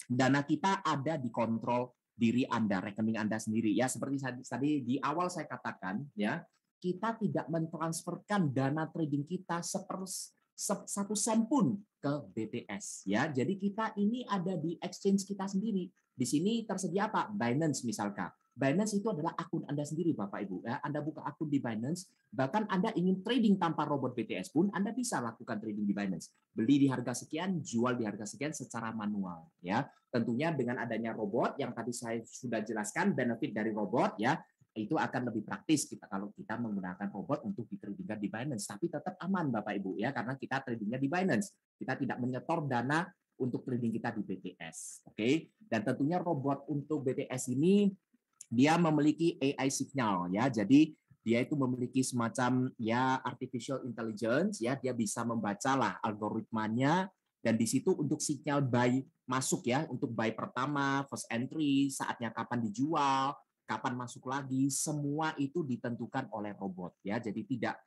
dana kita ada di kontrol diri Anda, rekening Anda sendiri ya. Seperti tadi di awal saya katakan ya, kita tidak mentransferkan dana trading kita 1 sen pun ke BTS ya. Jadi kita ini ada di exchange kita sendiri. Di sini tersedia apa? Binance misalkan. Binance itu adalah akun Anda sendiri Bapak Ibu ya. Anda buka akun di Binance, bahkan Anda ingin trading tanpa robot BTS pun Anda bisa lakukan trading di Binance. Beli di harga sekian, jual di harga sekian secara manual ya. Tentunya dengan adanya robot yang tadi saya sudah jelaskan benefit dari robot ya, itu akan lebih praktis kita kalau kita menggunakan robot untuk ditradingkan di Binance, tapi tetap aman Bapak Ibu ya, karena kita tradingnya di Binance. Kita tidak menyetor dana untuk trading kita di BTS. Oke. Dan tentunya robot untuk BTS ini dia memiliki AI signal ya. Jadi dia itu memiliki semacam ya artificial intelligence ya, dia bisa membacalah algoritmanya dan di situ untuk sinyal buy masuk ya, untuk buy pertama, first entry, saatnya kapan dijual, kapan masuk lagi, semua itu ditentukan oleh robot ya. Jadi tidak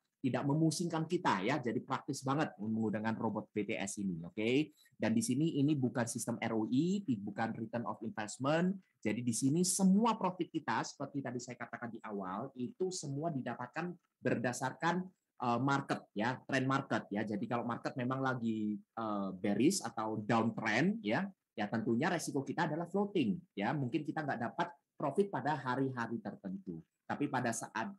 memusingkan kita ya. Jadi praktis banget menggunakan robot BTS ini, oke. Dan di sini ini bukan sistem ROI, bukan return of investment. Jadi di sini semua profit kita seperti tadi saya katakan di awal itu semua didapatkan berdasarkan market ya, trend market ya. Jadi kalau market memang lagi bearish atau downtrend ya, ya tentunya resiko kita adalah floating ya. Mungkin kita nggak dapat profit pada hari-hari tertentu. Tapi pada saat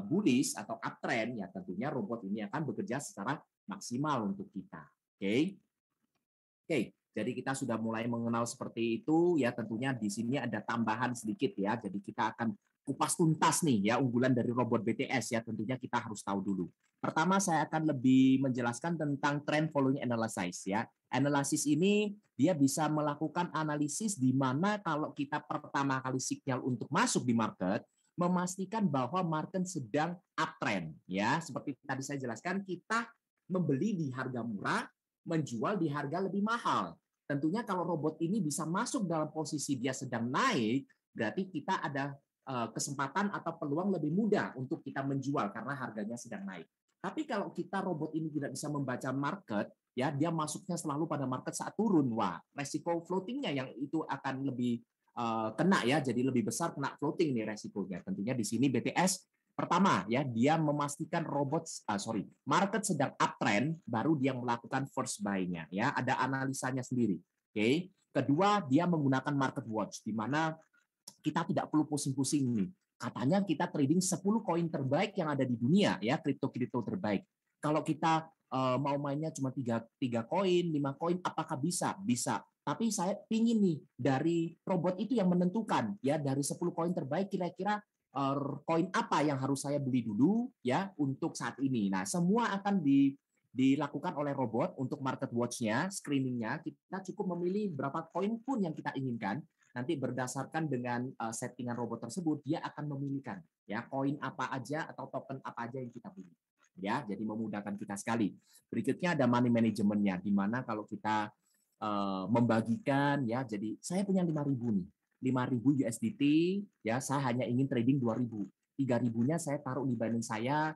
bullish atau uptrend ya tentunya robot ini akan bekerja secara maksimal untuk kita. Oke. Oke, jadi kita sudah mulai mengenal seperti itu ya, tentunya di sini ada tambahan sedikit ya. Jadi kita akan kupas tuntas nih ya unggulan dari robot BTS ya, tentunya kita harus tahu dulu. Pertama saya akan lebih menjelaskan tentang trend following analysis ya. Analisis ini dia bisa melakukan analisis di mana kalau kita pertama kali signal untuk masuk di market, memastikan bahwa market sedang uptrend ya. Seperti tadi saya jelaskan, kita membeli di harga murah, menjual di harga lebih mahal. Tentunya kalau robot ini bisa masuk dalam posisi dia sedang naik, berarti kita ada kesempatan atau peluang lebih mudah untuk kita menjual karena harganya sedang naik. Tapi kalau kita robot ini tidak bisa membaca market, ya dia masuknya selalu pada market saat turun. Wah, resiko floatingnya yang itu akan lebih kena ya, jadi lebih besar kena floating nih resikonya. Tentunya di sini BTS pertama ya dia memastikan market sedang uptrend, baru dia melakukan first buy-nya ya, ada analisanya sendiri. Oke. Kedua, dia menggunakan market watch di mana kita tidak perlu pusing-pusing nih. Katanya kita trading 10 koin terbaik yang ada di dunia ya, kripto-kripto terbaik. Kalau kita mau mainnya cuma tiga koin, 5 koin, apakah bisa? Bisa. Tapi saya pingin nih dari robot itu yang menentukan ya, dari 10 koin terbaik kira-kira koin apa yang harus saya beli dulu ya untuk saat ini. Nah, semua akan dilakukan oleh robot untuk market watch-nya, screening-nya. Kita cukup memilih berapa koin pun yang kita inginkan. Nanti berdasarkan dengan settingan robot tersebut, dia akan memilihkan ya koin apa aja atau token apa aja yang kita beli. Ya, jadi memudahkan kita sekali. Berikutnya ada money management-nya, di mana kalau kita membagikan ya, jadi saya punya 5.000 nih. 5.000 USDT, ya saya hanya ingin trading 2.000. 3.000-nya saya taruh di Binance saya,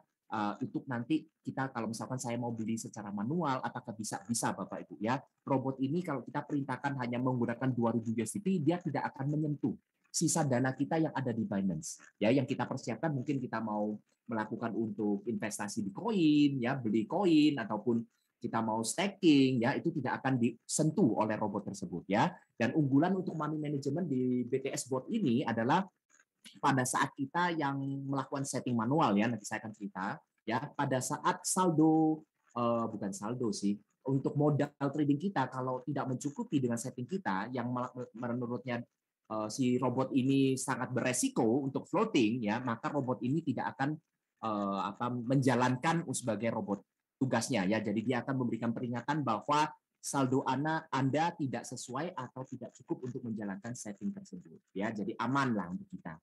untuk nanti kita kalau misalkan saya mau beli secara manual, apakah bisa Bapak Ibu ya. Robot ini kalau kita perintahkan hanya menggunakan 2.000 USDT, dia tidak akan menyentuh sisa dana kita yang ada di Binance. Ya, yang kita persiapkan mungkin kita mau melakukan untuk investasi di koin, ya beli koin ataupun kita mau staking, ya itu tidak akan disentuh oleh robot tersebut ya. Dan unggulan untuk money management di BTS Bot ini adalah pada saat kita yang melakukan setting manual ya, nanti saya akan cerita ya, pada saat saldo bukan saldo sih, untuk modal trading kita kalau tidak mencukupi dengan setting kita yang menurutnya si robot ini sangat beresiko untuk floating ya, maka robot ini tidak akan menjalankan sebagai robot tugasnya ya. Jadi dia akan memberikan peringatan bahwa saldo Anda tidak sesuai atau tidak cukup untuk menjalankan setting tersebut ya. Jadi aman lah untuk kita.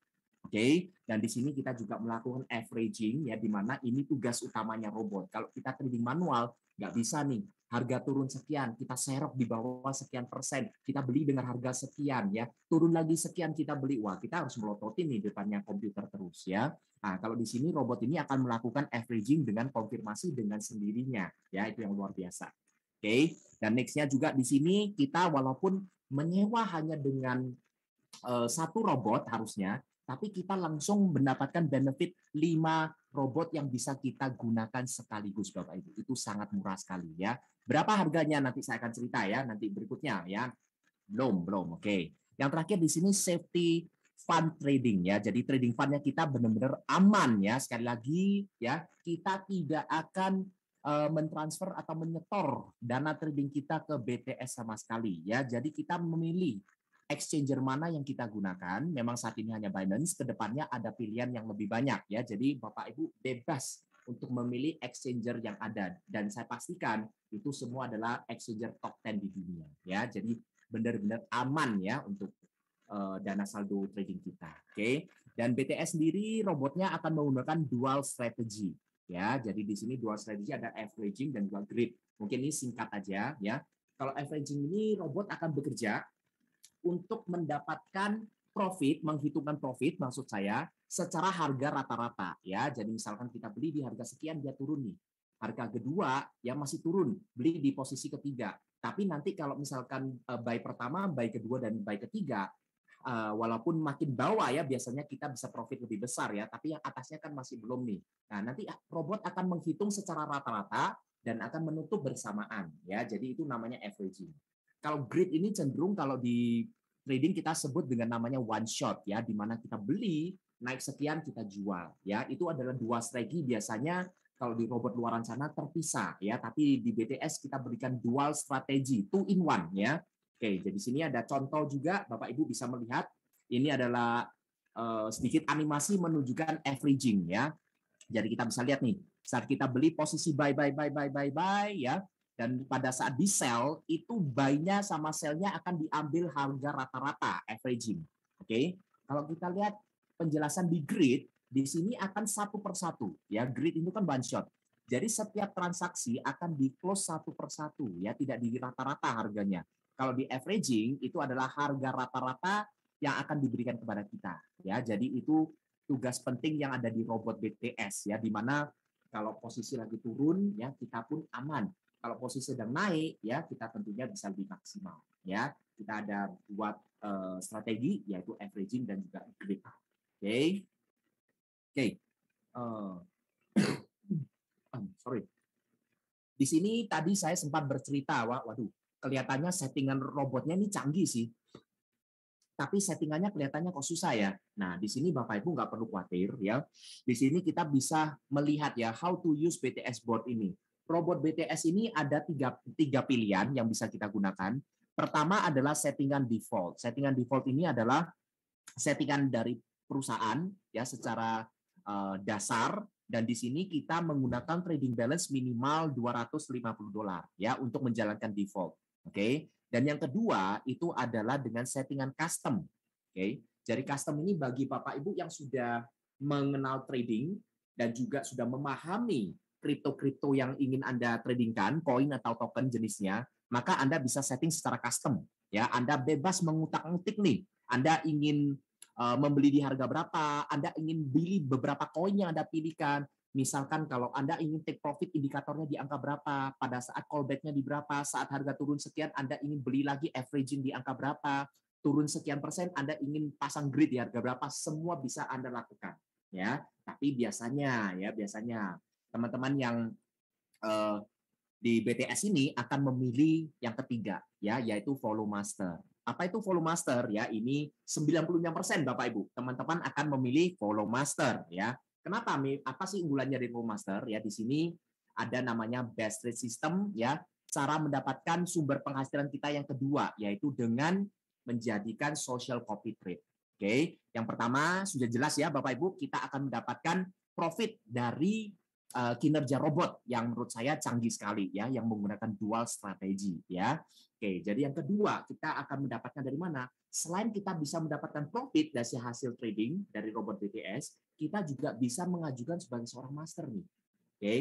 Oke, dan di sini kita juga melakukan averaging ya, di mana ini tugas utamanya robot. Kalau kita trading manual nggak bisa nih, harga turun sekian, kita serok di bawah sekian persen, kita beli dengan harga sekian ya, turun lagi sekian kita beli, wah kita harus melototin nih depannya komputer terus ya. Nah, kalau di sini robot ini akan melakukan averaging dengan konfirmasi dengan sendirinya ya, itu yang luar biasa. Oke, dan nextnya juga di sini kita walaupun menyewa hanya dengan satu robot harusnya, tapi kita langsung mendapatkan benefit 5 robot yang bisa kita gunakan sekaligus Bapak Ibu. Itu sangat murah sekali ya. Berapa harganya nanti saya akan cerita ya nanti berikutnya ya. Belum. Oke. Yang terakhir di sini safety fund trading ya. Jadi trading fundnya kita benar-benar aman ya. Sekali lagi ya, kita tidak akan mentransfer atau menyetor dana trading kita ke BTS sama sekali ya. Jadi kita memilih exchanger mana yang kita gunakan. Memang saat ini hanya Binance, kedepannya ada pilihan yang lebih banyak ya. Jadi Bapak Ibu bebas untuk memilih exchanger yang ada, dan saya pastikan itu semua adalah exchanger top 10 di dunia ya. Jadi benar-benar aman ya untuk dana saldo trading kita. Oke. Dan BTS sendiri robotnya akan menggunakan dual strategy ya. Jadi di sini dual strategy ada averaging dan juga grid. Mungkin ini singkat aja ya. Kalau averaging ini robot akan bekerja untuk mendapatkan profit, menghitungkan profit maksud saya secara harga rata-rata ya. Jadi misalkan kita beli di harga sekian, dia turun nih. Harga kedua ya masih turun, beli di posisi ketiga. Tapi nanti kalau misalkan buy pertama, buy kedua dan buy ketiga, walaupun makin bawah ya biasanya kita bisa profit lebih besar ya, tapi yang atasnya kan masih belum nih. Nah, nanti robot akan menghitung secara rata-rata dan akan menutup bersamaan ya. Jadi itu namanya averaging. Kalau grid ini cenderung kalau di trading kita sebut dengan namanya one shot ya, di mana kita beli naik sekian kita jual ya. Itu adalah dua strategi biasanya kalau di robot luaran sana terpisah ya, tapi di BTS kita berikan dual strategi, two in one ya. Oke, jadi sini ada contoh juga Bapak Ibu bisa melihat ini adalah sedikit animasi menunjukkan averaging ya. Jadi kita bisa lihat nih, saat kita beli posisi buy ya, dan pada saat di sell itu buy-nya sama sell-nya akan diambil harga rata-rata averaging. Oke. Kalau kita lihat penjelasan di grid, di sini akan satu persatu ya. Grid itu kan one shot. Jadi setiap transaksi akan di close satu persatu ya, tidak di rata-rata harganya. Kalau di averaging itu adalah harga rata-rata yang akan diberikan kepada kita ya. Jadi itu tugas penting yang ada di robot BTS ya, di mana kalau posisi lagi turun ya kita pun aman. Kalau posisi sedang naik, ya kita tentunya bisa lebih maksimal. Ya, kita ada buat strategi yaitu averaging dan juga grid. Oke, oke. Sorry. Di sini tadi saya sempat bercerita, waduh, kelihatannya settingan robotnya ini canggih sih. Tapi settingannya kelihatannya kok susah ya. Nah, di sini Bapak Ibu nggak perlu khawatir ya. Di sini kita bisa melihat ya how to use BTS board ini. Robot BTS ini ada tiga pilihan yang bisa kita gunakan. Pertama adalah settingan default. Settingan default ini adalah settingan dari perusahaan ya secara dasar, dan di sini kita menggunakan trading balance minimal $250 ya untuk menjalankan default. Oke. Dan yang kedua itu adalah dengan settingan custom. Oke. Jadi custom ini bagi Bapak Ibu yang sudah mengenal trading dan juga sudah memahami kripto-kripto yang ingin Anda tradingkan, koin atau token jenisnya, maka Anda bisa setting secara custom. Ya, Anda bebas mengutak-ngutik nih. Anda ingin membeli di harga berapa, Anda ingin beli beberapa koin yang Anda pilihkan. Misalkan kalau Anda ingin take profit indikatornya di angka berapa, pada saat callback-nya di berapa, saat harga turun sekian Anda ingin beli lagi averaging di angka berapa, turun sekian persen Anda ingin pasang grid di harga berapa, semua bisa Anda lakukan. Ya, tapi biasanya teman-teman yang di BTS ini akan memilih yang ketiga ya, yaitu follow master. Apa itu follow master ya? Ini 95% Bapak Ibu, teman-teman akan memilih follow master ya. Kenapa? Apa sih unggulannya dari follow master ya? Di sini ada namanya best trade system ya, cara mendapatkan sumber penghasilan kita yang kedua yaitu dengan menjadikan social copy trade. Oke, yang pertama sudah jelas ya Bapak Ibu, kita akan mendapatkan profit dari kinerja robot yang menurut saya canggih sekali ya, yang menggunakan dual strategi ya. Oke, jadi yang kedua kita akan mendapatkan dari mana? Selain kita bisa mendapatkan profit dari hasil trading dari robot BTS, kita juga bisa mengajukan sebagai seorang master nih. Oke.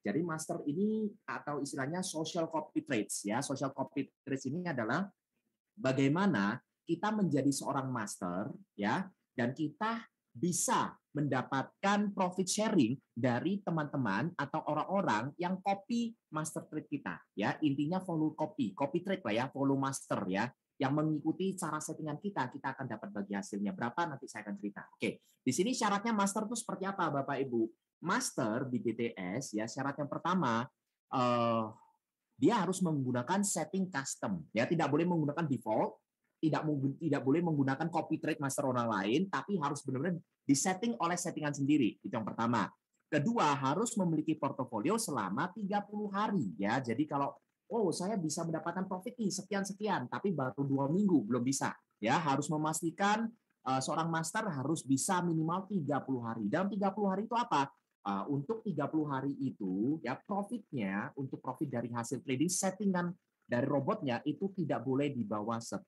Jadi master ini atau istilahnya social copy trades ya. Social copy trades ini adalah bagaimana kita menjadi seorang master ya, dan kita bisa mendapatkan profit sharing dari teman-teman atau orang-orang yang copy master trade kita ya. Intinya follow copy trade lah ya, follow master ya, yang mengikuti cara settingan kita akan dapat bagi hasilnya berapa, nanti saya akan cerita. Oke, di sini syaratnya master itu seperti apa Bapak Ibu? Master di BTS ya, syarat yang pertama dia harus menggunakan setting custom ya, tidak boleh menggunakan default, tidak boleh menggunakan copy trade master orang lain, tapi harus benar-benar disetting oleh settingan sendiri. Itu yang pertama. Kedua, harus memiliki portofolio selama 30 hari ya. Jadi kalau saya bisa mendapatkan profit nih sekian-sekian, tapi baru 2 minggu, belum bisa. Ya, harus memastikan seorang master harus bisa minimal 30 hari. Dalam 30 hari itu apa? Untuk 30 hari itu ya profitnya, untuk profit dari hasil trading settingan dari robotnya itu tidak boleh di bawah 10%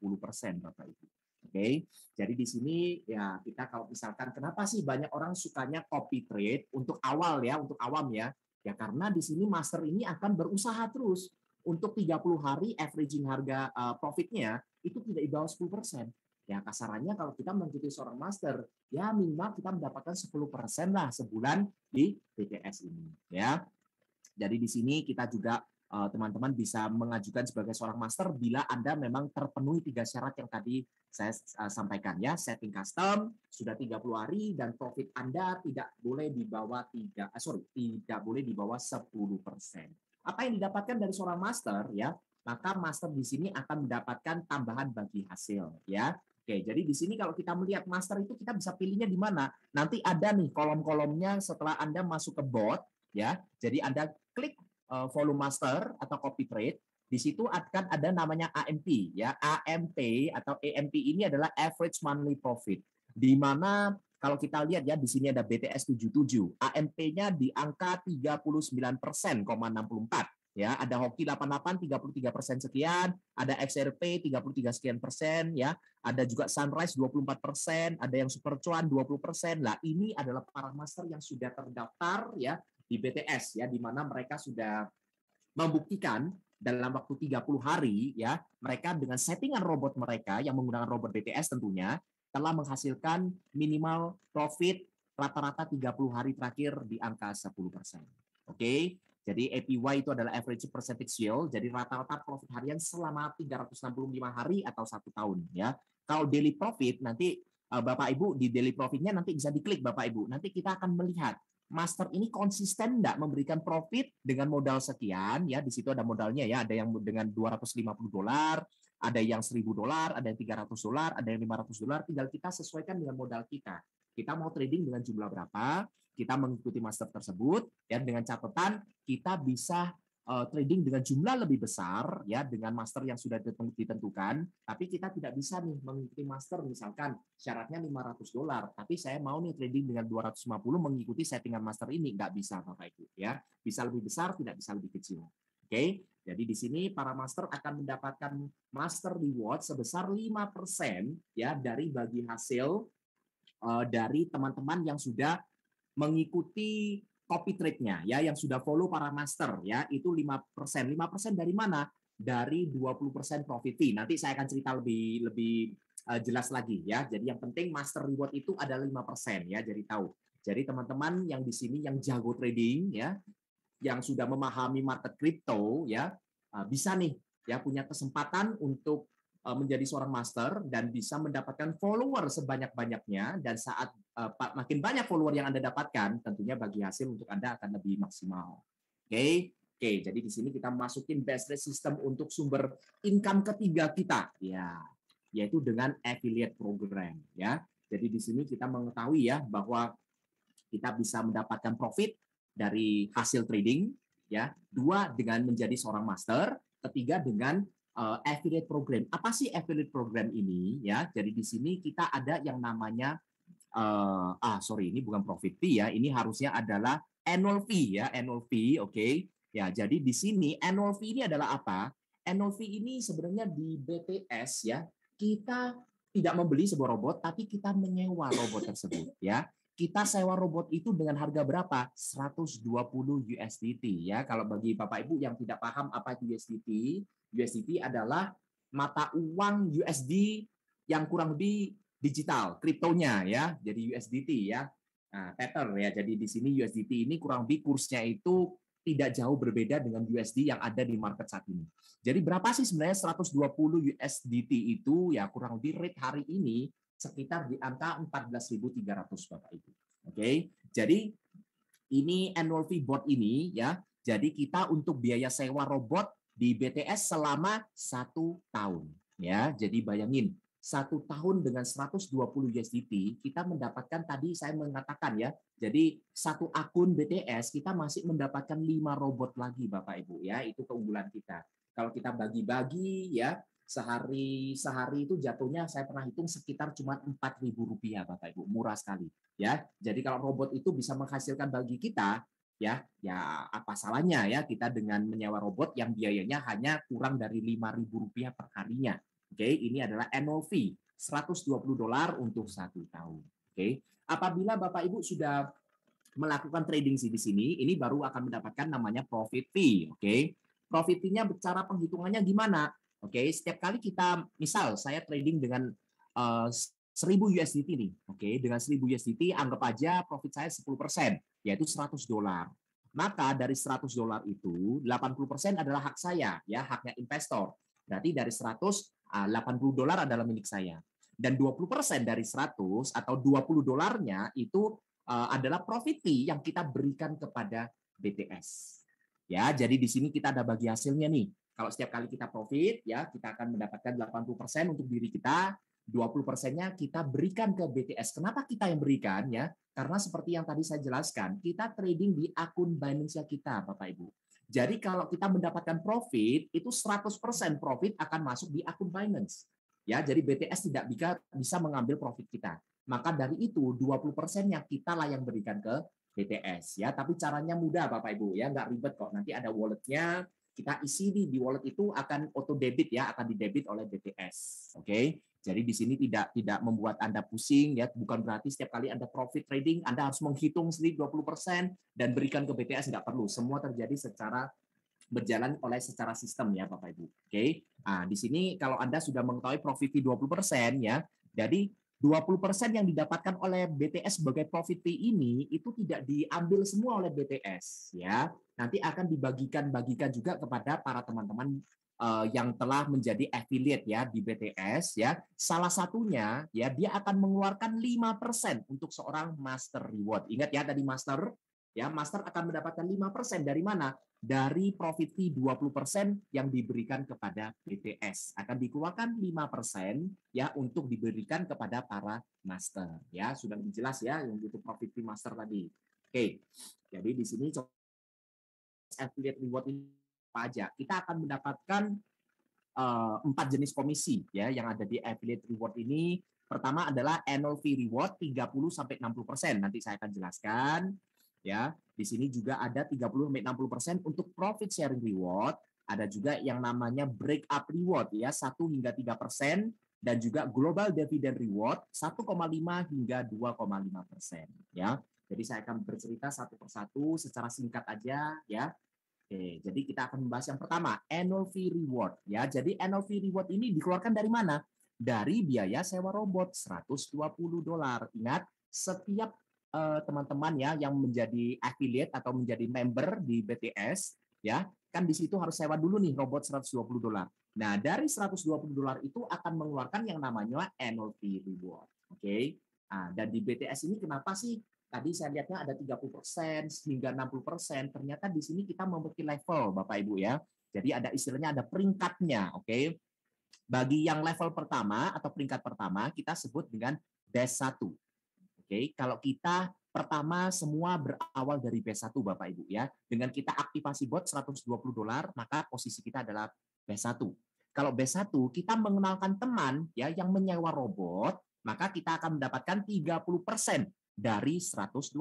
Bapak Ibu. Oke. Jadi di sini ya kita kalau misalkan kenapa sih banyak orang sukanya copy trade untuk awal ya, untuk awam ya. Ya karena di sini master ini akan berusaha terus untuk 30 hari averaging harga profitnya itu tidak di bawah 10%. Ya kasarannya kalau kita mengikuti seorang master, ya minimal kita mendapatkan 10% lah sebulan di BTS ini ya. Jadi di sini kita juga teman-teman bisa mengajukan sebagai seorang master bila Anda memang terpenuhi 3 syarat yang tadi saya sampaikan ya. Setting custom sudah 30 hari dan profit Anda tidak boleh di bawah tidak boleh di bawah 10%. Apa yang didapatkan dari seorang master ya? Maka master di sini akan mendapatkan tambahan bagi hasil ya. Oke, jadi di sini kalau kita melihat master itu kita bisa pilihnya di mana? Nanti ada nih kolom-kolomnya setelah Anda masuk ke bot ya. Jadi Anda klik volume master atau copy trade, di situ akan ada namanya AMP ya. AMP atau AMP ini adalah average monthly profit. Di mana kalau kita lihat ya di sini ada BTS 77, AMP-nya di angka 39,64. Ya, ada Hoki 88 33% sekian, ada XRP 33 sekian persen ya, ada juga Sunrise 24%, ada yang Super Cuan 20%. Lah ini adalah para master yang sudah terdaftar ya di BTS ya, di mana mereka sudah membuktikan dalam waktu 30 hari ya, mereka dengan settingan robot mereka yang menggunakan robot BTS tentunya telah menghasilkan minimal profit rata-rata 30 hari terakhir di angka 10%. Oke. Jadi APY itu adalah average percentage yield, jadi rata-rata profit harian selama 365 hari atau 1 tahun ya. Kalau daily profit nanti Bapak Ibu di daily profitnya nanti bisa diklik Bapak Ibu. Nanti kita akan melihat master ini konsisten enggak memberikan profit dengan modal sekian ya. Di situ ada modalnya ya, ada yang dengan $250, ada yang $1.000, ada yang $300, ada yang $500. Tinggal kita sesuaikan dengan modal kita. Kita mau trading dengan jumlah berapa? Kita mengikuti master tersebut ya, dengan catatan kita bisa trading dengan jumlah lebih besar ya, dengan master yang sudah ditentukan, tapi kita tidak bisa nih mengikuti master misalkan syaratnya $500, tapi saya mau nih trading dengan 250 mengikuti settingan master ini, nggak bisa Bapak Ibu ya. Bisa lebih besar, tidak bisa lebih kecil. Oke. Jadi di sini para master akan mendapatkan master reward sebesar 5% ya dari bagi hasil dari teman-teman yang sudah mengikuti copy trade-nya ya, yang sudah follow para master ya, itu 5%. 5% dari mana? Dari 20% profit fee. Nanti saya akan cerita lebih jelas lagi ya. Jadi yang penting master reward itu ada 5% ya, jadi tahu. Jadi teman-teman yang di sini yang jago trading ya, yang sudah memahami market crypto ya, bisa nih ya punya kesempatan untuk menjadi seorang master dan bisa mendapatkan follower sebanyak-banyaknya, dan saat makin banyak follower yang Anda dapatkan, tentunya bagi hasil untuk Anda akan lebih maksimal. Oke. Oke, jadi di sini kita masukin best rate system untuk sumber income ketiga kita ya, yaitu dengan affiliate program ya. Jadi di sini kita mengetahui ya bahwa kita bisa mendapatkan profit dari hasil trading ya, 2 dengan menjadi seorang master, ketiga dengan affiliate program. Apa sih affiliate program ini ya? Jadi di sini kita ada yang namanya ini bukan profit fee ya. Ini harusnya adalah annual fee ya, annual fee, oke. Ya, jadi di sini annual fee ini adalah apa? Annual fee ini sebenarnya di BTS ya, kita tidak membeli sebuah robot tapi kita menyewa robot tersebut ya. Kita sewa robot itu dengan harga berapa? 120 USDT ya. Kalau bagi Bapak Ibu yang tidak paham apa itu USDT, USDT adalah mata uang USD yang kurang lebih digital, kriptonya ya. Jadi USDT ya. Nah, Tether ya. Jadi di sini USDT ini kurang lebih kursnya itu tidak jauh berbeda dengan USD yang ada di market saat ini. Jadi berapa sih sebenarnya 120 USDT itu ya, kurang lebih rate hari ini sekitar di angka 14.300 Bapak Ibu. Oke. Jadi ini annual fee bot ini ya. Jadi kita untuk biaya sewa robot di BTS selama 1 tahun ya. Jadi bayangin 1 tahun dengan 120 USDT kita mendapatkan, tadi saya mengatakan ya, jadi satu akun BTS kita masih mendapatkan 5 robot lagi Bapak Ibu ya. Itu keunggulan kita. Kalau kita bagi-bagi ya, sehari itu jatuhnya saya pernah hitung sekitar cuma Rp4.000 Bapak Ibu, murah sekali ya. Jadi kalau robot itu bisa menghasilkan bagi kita ya apa salahnya ya kita dengan menyewa robot yang biayanya hanya kurang dari Rp5.000 per harinya. Oke, ini adalah annual fee $120 untuk 1 tahun. Oke, apabila Bapak Ibu sudah melakukan trading di sini, ini baru akan mendapatkan namanya profit fee. Oke, profit fee-nya cara penghitungannya gimana? Oke, setiap kali kita, misal saya trading dengan 1.000 USDT nih. Oke, dengan 1.000 USDT anggap aja profit saya 10%, yaitu $100. Maka dari $100 itu 80% adalah hak saya, ya, haknya investor. Berarti dari $180 adalah milik saya. Dan 20% dari 100 atau $20 itu adalah profit fee yang kita berikan kepada BTS. Ya, jadi di sini kita ada bagi hasilnya nih. Kalau setiap kali kita profit, ya, kita akan mendapatkan 80% untuk diri kita, 20%-nya kita berikan ke BTS. Kenapa kita yang berikan ya? Karena seperti yang tadi saya jelaskan, kita trading di akun Binance kita, Bapak Ibu. Jadi kalau kita mendapatkan profit, itu 100% profit akan masuk di akun Binance. Ya, jadi BTS tidak bisa mengambil profit kita. Maka dari itu 20%-nya kita lah yang berikan ke BTS ya. Tapi caranya mudah Bapak Ibu ya, nggak ribet kok. Nanti ada wallet-nya, kita isi di wallet itu akan auto debit ya, akan didebit oleh BTS. Oke. Jadi di sini tidak membuat Anda pusing ya, bukan berarti setiap kali Anda profit trading Anda harus menghitung sendiri 20% dan berikan ke BTS, nggak perlu. Semua terjadi secara berjalan secara sistem ya Bapak Ibu. Oke. Nah, di sini kalau Anda sudah mengetahui profit fee 20% ya. Jadi 20% yang didapatkan oleh BTS sebagai profit fee ini itu tidak diambil semua oleh BTS ya. nanti akan dibagikan juga kepada para teman-teman yang telah menjadi affiliate ya di BTS ya. Salah satunya ya dia akan mengeluarkan 5% untuk seorang master reward. Ingat ya tadi master ya, master akan mendapatkan 5% dari mana? Dari profit fee 20% yang diberikan kepada BTS. Akan dikeluarkan 5% ya untuk diberikan kepada para master ya. Sudah jelas ya yang itu profit fee master tadi. Oke. Jadi di sini affiliate reward ini apa aja? Kita akan mendapatkan 4 jenis komisi ya yang ada di affiliate reward ini. Pertama adalah annual fee reward 30 sampai 60%. Nanti saya akan jelaskan ya. Di sini juga ada 30 sampai 60% untuk profit sharing reward. Ada juga yang namanya break up reward ya 1 hingga 3% dan juga global dividend reward 1,5 hingga 2,5% ya. Jadi saya akan bercerita satu persatu secara singkat aja ya. Oke, jadi kita akan membahas yang pertama, annual fee reward ya. Jadi annual fee reward ini dikeluarkan dari mana? Dari biaya sewa robot $120. Ingat, setiap teman-teman ya yang menjadi affiliate atau menjadi member di BTS ya, kan di situ harus sewa dulu nih robot $120. Nah, dari $120 itu akan mengeluarkan yang namanya annual fee reward. Oke. Nah, dan di BTS ini kenapa sih tadi saya lihatnya ada 30% hingga 60%. Ternyata di sini kita memiliki level, Bapak Ibu ya. Jadi ada istilahnya ada peringkatnya, oke. Bagi yang level pertama atau peringkat pertama kita sebut dengan batch 1. Oke, kalau kita pertama semua berawal dari batch 1 Bapak Ibu ya. Dengan kita aktivasi bot $120, maka posisi kita adalah batch 1. Kalau batch 1 kita mengenalkan teman ya yang menyewa robot, maka kita akan mendapatkan 30% dari $120,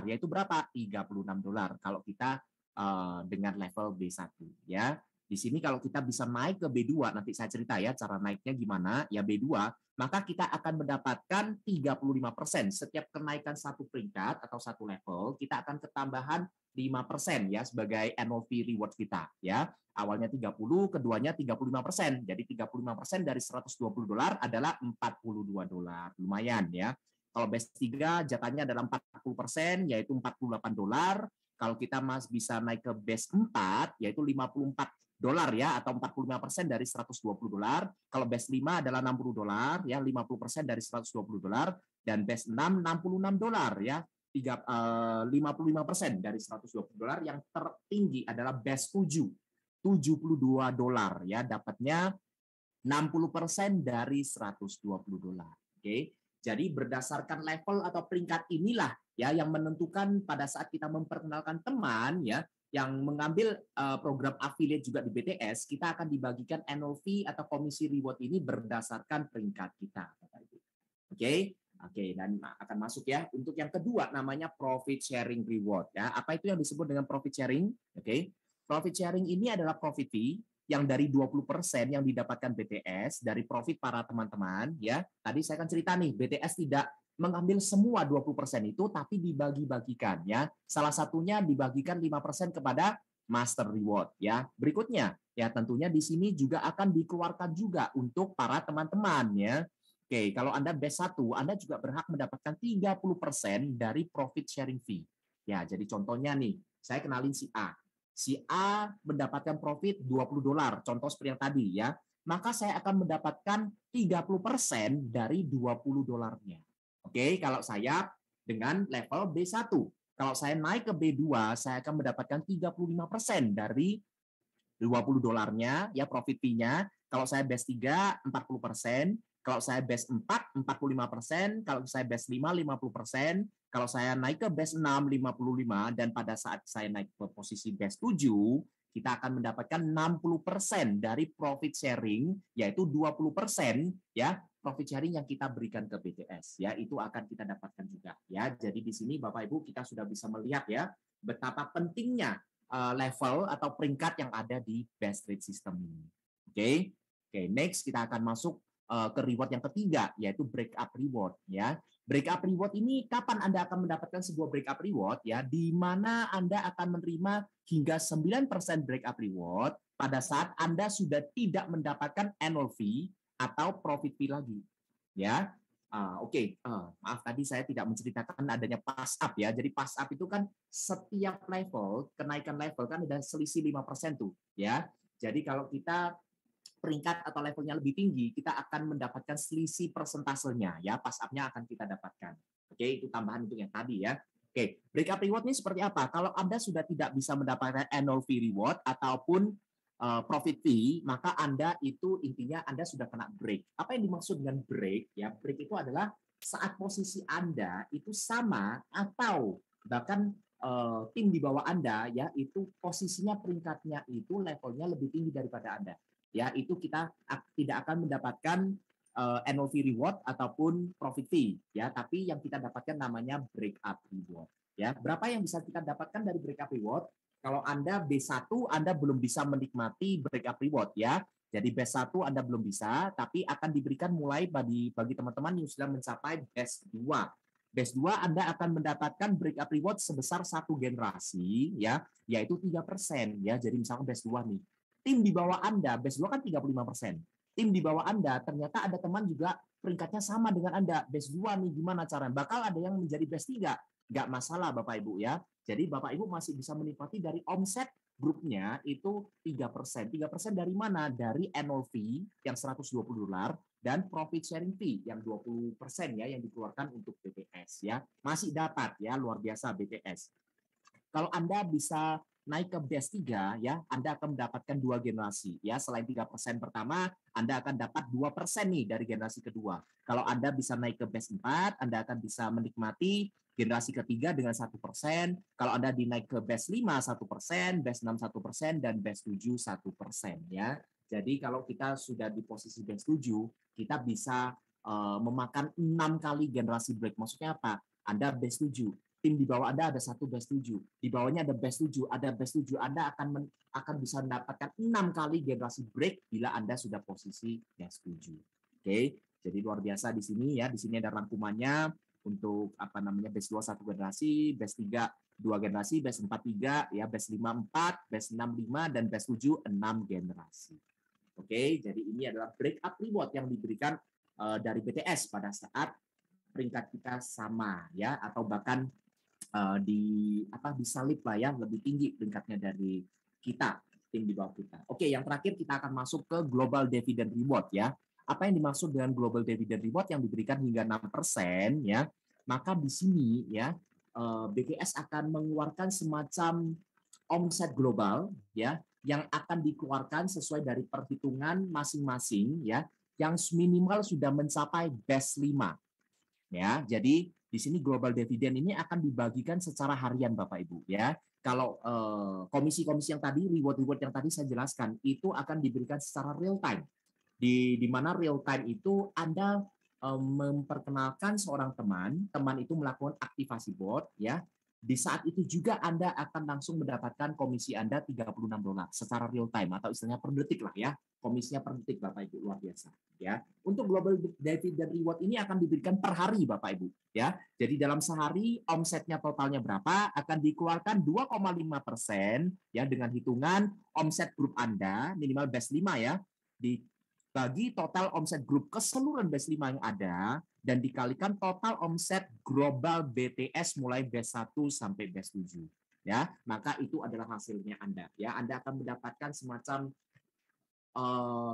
yaitu berapa? $36 kalau kita dengan level B1 ya. Di sini kalau kita bisa naik ke B2, nanti saya cerita ya cara naiknya gimana, ya B2, maka kita akan mendapatkan 35%. Setiap kenaikan satu peringkat atau satu level, kita akan ketambahan 5% ya sebagai annual fee reward kita ya. Awalnya 30, keduanya 35%. Jadi 35% dari $120 adalah $42. Lumayan ya. Kalau batch 3 jatahnya adalah 40%, yaitu $48. Kalau kita bisa naik ke batch 4, yaitu $54 ya, atau 45% dari $120. Kalau batch 5 adalah $60 ya, 50% dari $120. Dan batch 6 $66 ya, 55% dari $120. Yang tertinggi adalah batch 7, $72 ya, dapatnya 60% dari $120. Oke. Jadi berdasarkan level atau peringkat inilah ya yang menentukan pada saat kita memperkenalkan teman ya yang mengambil program affiliate juga di BTS, kita akan dibagikan annual fee atau komisi reward ini berdasarkan peringkat kita. Oke. Oke, dan akan masuk ya. Untuk yang kedua namanya profit sharing reward ya. Apa itu yang disebut dengan profit sharing? Oke. Profit sharing ini adalah profit fee yang dari 20% yang didapatkan BTS dari profit para teman-teman ya. Tadi saya akan cerita nih, BTS tidak mengambil semua 20% itu tapi dibagi-bagikan ya. Salah satunya dibagikan 5% kepada master reward ya. Berikutnya ya tentunya di sini juga akan dikeluarkan juga untuk para teman-teman ya. Oke, kalau Anda batch 1, Anda juga berhak mendapatkan 30% dari profit sharing fee. Ya, jadi contohnya nih, saya kenalin si A. Si A mendapatkan profit $20, contoh seperti yang tadi ya, maka saya akan mendapatkan 30% dari $20-nya. Oke, kalau saya dengan level B1. Kalau saya naik ke B2, saya akan mendapatkan 35% dari $20-nya ya profit fee-nya. Kalau saya batch 3, 40%. Kalau saya batch 4, 45%. Kalau saya batch 5, 50%. Kalau saya naik ke batch 6, 55%. Dan pada saat saya naik ke posisi batch 7, kita akan mendapatkan 60% dari profit sharing, yaitu 20% ya profit sharing yang kita berikan ke BTS. Ya, itu akan kita dapatkan juga. Ya, jadi di sini Bapak Ibu kita sudah bisa melihat ya betapa pentingnya level atau peringkat yang ada di best rate system ini. Oke, next kita akan masuk ke reward yang ketiga yaitu break up reward ya. Break up reward ini kapan Anda akan mendapatkan sebuah break up reward ya, di mana Anda akan menerima hingga 9% break up reward pada saat Anda sudah tidak mendapatkan annual fee atau profit fee lagi. Ya. Oke. Maaf tadi saya tidak menceritakan adanya pass up ya. Jadi pass up itu kan setiap level, kenaikan level kan ada selisih 5% tuh ya. Jadi kalau kita peringkat atau levelnya lebih tinggi, kita akan mendapatkan selisih persentasenya ya, pass up-nya akan kita dapatkan. Oke, itu tambahan untuk yang tadi ya. Oke, break up reward ini seperti apa? Kalau Anda sudah tidak bisa mendapatkan annual fee reward ataupun profit fee, maka Anda itu intinya Anda sudah kena break. Apa yang dimaksud dengan break? Ya, break itu adalah saat posisi Anda itu sama atau bahkan tim di bawah Anda ya itu posisinya peringkatnya itu levelnya lebih tinggi daripada Anda. Ya, itu kita tidak akan mendapatkan annual fee reward ataupun profit fee ya, tapi yang kita dapatkan namanya break up reward. Ya, berapa yang bisa kita dapatkan dari break up reward? Kalau Anda B1, Anda belum bisa menikmati break up reward ya. Jadi B1 Anda belum bisa, tapi akan diberikan mulai bagi teman-teman yang sudah mencapai best 2. Best 2 Anda akan mendapatkan break up reward sebesar 1 generasi ya, yaitu 3% ya. Jadi misalkan best 2 nih. Tim di bawah Anda, best 2 kan 35%. Tim di bawah Anda ternyata ada teman juga peringkatnya sama dengan Anda, best 2 nih, gimana caranya? Bakal ada yang menjadi best 3. Nggak masalah Bapak Ibu ya. Jadi Bapak Ibu masih bisa menikmati dari omset grupnya itu 3%. 3% dari mana? Dari annual fee yang $120 dan profit sharing fee yang 20% ya yang dikeluarkan untuk BTS ya. Masih dapat ya, luar biasa BTS. Kalau Anda bisa naik ke best 3 ya, Anda akan mendapatkan 2 generasi ya. Selain 3% pertama, Anda akan dapat 2% nih dari generasi kedua. Kalau Anda bisa naik ke best 4, Anda akan bisa menikmati generasi ketiga dengan 1%. Kalau Anda dinaik ke best 5 1%, best 6 1%, dan best 7 1% ya. Jadi kalau kita sudah di posisi best 7, kita bisa memakan 6 kali generasi break. Maksudnya apa? Anda best 7, tim di bawah Anda ada satu best 7, di bawahnya ada best 7, ada best 7, Anda akan bisa mendapatkan 6 kali generasi break bila Anda sudah posisi best 7. Oke, jadi luar biasa di sini ya. Di sini ada rangkumannya untuk apa namanya best 2 1 generasi, best 3 2 generasi, best 4 3 ya, best 5 4, best 6 5 dan best 7 6 generasi. Oke, jadi ini adalah break up reward yang diberikan dari BTS pada saat peringkat kita sama ya, atau bahkan disalip lah ya, lebih tinggi peringkatnya dari kita, tim di bawah kita. Oke, yang terakhir kita akan masuk ke global dividend reward ya. Apa yang dimaksud dengan global dividend reward yang diberikan hingga 6% ya? Maka di sini ya BTS akan mengeluarkan semacam omset global ya yang akan dikeluarkan sesuai dari perhitungan masing-masing ya, yang minimal sudah mencapai best 5 ya. Jadi di sini global dividend ini akan dibagikan secara harian Bapak Ibu ya. Kalau komisi-komisi yang tadi, reward-reward yang tadi saya jelaskan itu akan diberikan secara real time. Di mana real time itu Anda memperkenalkan seorang teman itu melakukan aktivasi bot ya. Di saat itu juga Anda akan langsung mendapatkan komisi Anda $36 secara real time atau istilahnya per detik lah ya. Komisinya per detik Bapak Ibu, luar biasa ya. Untuk global dividend reward ini akan diberikan per hari Bapak Ibu ya. Jadi dalam sehari omsetnya totalnya berapa akan dikeluarkan 2,5% ya dengan hitungan omset grup Anda minimal best 5 ya dibagi total omset grup keseluruhan best 5 yang ada dan dikalikan total omset global BTS mulai best 1 sampai best 7 ya, maka itu adalah hasilnya Anda ya. Anda akan mendapatkan semacam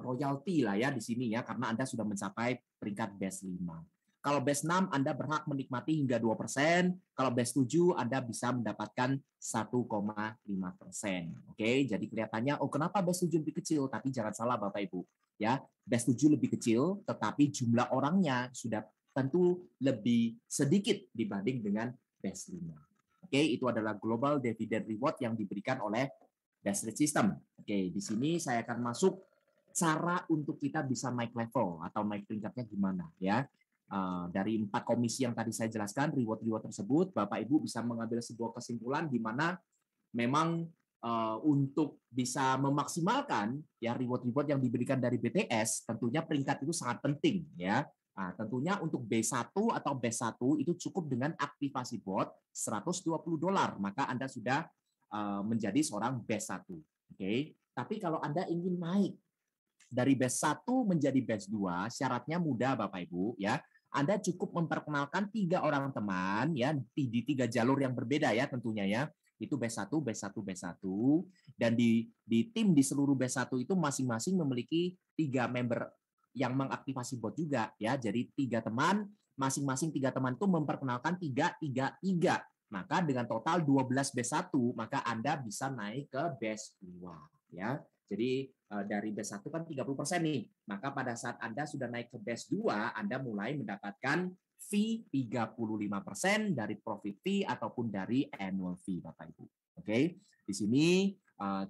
royalti lah ya di sini ya, karena Anda sudah mencapai peringkat best 5. Kalau best 6 Anda berhak menikmati hingga 2%, kalau best 7 Anda bisa mendapatkan 1,5%. Oke, jadi kelihatannya kenapa best 7 lebih kecil, tapi jangan salah Bapak Ibu ya. Best 7 lebih kecil tetapi jumlah orangnya sudah tentu lebih sedikit dibanding dengan best 5. Oke, itu adalah global dividend reward yang diberikan oleh Best Rate System. Oke, di sini saya akan masuk cara untuk kita bisa naik level atau naik peringkatnya gimana ya. Dari 4 komisi yang tadi saya jelaskan, reward-reward tersebut, Bapak Ibu bisa mengambil sebuah kesimpulan di mana memang untuk bisa memaksimalkan ya reward-reward yang diberikan dari BTS, tentunya peringkat itu sangat penting ya. Nah, tentunya untuk B1 atau B1 itu cukup dengan aktivasi bot $120, maka Anda sudah menjadi seorang best 1. Oke. Tapi kalau Anda ingin naik dari best 1 menjadi best 2, syaratnya mudah Bapak Ibu ya. Anda cukup memperkenalkan 3 orang teman ya di 3 jalur yang berbeda ya tentunya ya. Itu batch 1, batch 1, batch 1 dan di tim di seluruh batch 1 itu masing-masing memiliki 3 member yang mengaktifasi bot juga ya. Jadi 3 teman, masing-masing 3 teman itu memperkenalkan 3 3 3. Maka dengan total 12 batch 1, maka Anda bisa naik ke batch 2 ya. Jadi dari batch 1 kan 30% nih. Maka pada saat Anda sudah naik ke batch 2, Anda mulai mendapatkan fee 35% dari profit fee ataupun dari annual fee Bapak Ibu. Oke. Di sini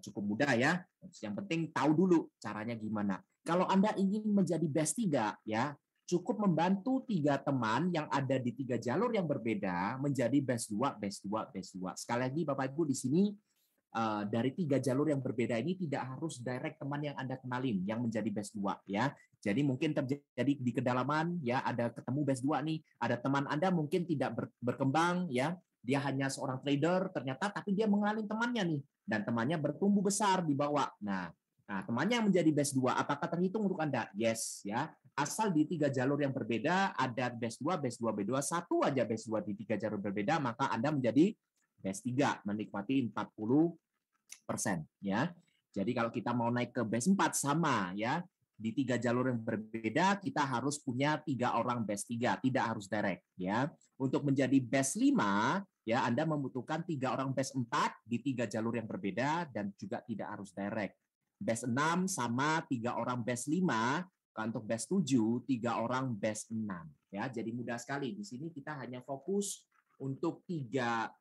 cukup mudah ya. Yang penting tahu dulu caranya gimana. Kalau Anda ingin menjadi batch 3 ya, cukup membantu 3 teman yang ada di 3 jalur yang berbeda menjadi batch 2, batch 2, batch 2. Sekali lagi Bapak Ibu di sini dari 3 jalur yang berbeda ini tidak harus direct teman yang Anda kenalin yang menjadi batch 2 ya. Jadi mungkin terjadi di kedalaman ya ada ketemu batch 2 nih, ada teman Anda mungkin tidak berkembang ya, dia hanya seorang trader ternyata tapi dia mengenalin temannya nih dan temannya bertumbuh besar di bawah. Nah, temannya yang menjadi batch 2 apakah terhitung untuk Anda? Yes ya. Asal di 3 jalur yang berbeda ada batch 2, batch 2, B2, satu aja batch 2 di 3 jalur berbeda maka Anda menjadi batch 3 menikmati 40% ya. Jadi kalau kita mau naik ke batch 4 sama ya. Di 3 jalur yang berbeda kita harus punya 3 orang batch 3, tidak harus direct ya. Untuk menjadi batch 5 ya Anda membutuhkan 3 orang batch 4 di 3 jalur yang berbeda dan juga tidak harus direct. Batch 6 sama 3 orang batch 5, untuk batch 7 3 orang batch 6 ya. Jadi mudah sekali. Di sini kita hanya fokus untuk 3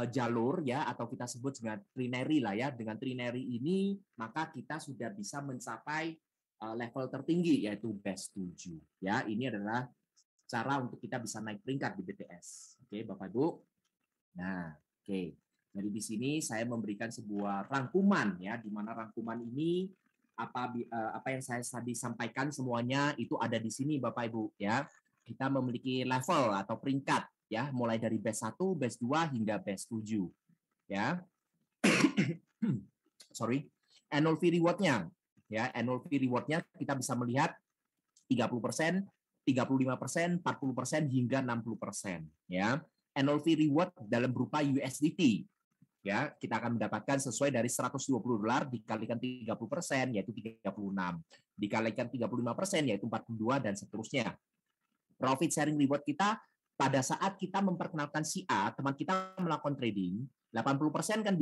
jalur ya atau kita sebut dengan trinary lah ya. Dengan trinary ini maka kita sudah bisa mencapai level tertinggi yaitu batch 7 ya. Ini adalah cara untuk kita bisa naik peringkat di BTS. Oke, Bapak Ibu. Nah, oke. Jadi di sini saya memberikan sebuah rangkuman ya di mana rangkuman ini apa yang saya tadi sampaikan semuanya itu ada di sini Bapak Ibu ya. Kita memiliki level atau peringkat ya, mulai dari batch 1, batch 2 hingga batch 7 ya. Sorry. Annual fee reward-nya ya, annual fee reward-nya kita bisa melihat 30%, 35%, 40% hingga 60% ya. Annual fee reward dalam berupa USDT ya, kita akan mendapatkan sesuai dari $120 dikalikan 30% yaitu 36, dikalikan 35% yaitu 42 dan seterusnya. Profit sharing reward kita pada saat kita memperkenalkan si A, teman kita melakukan trading, 80% kan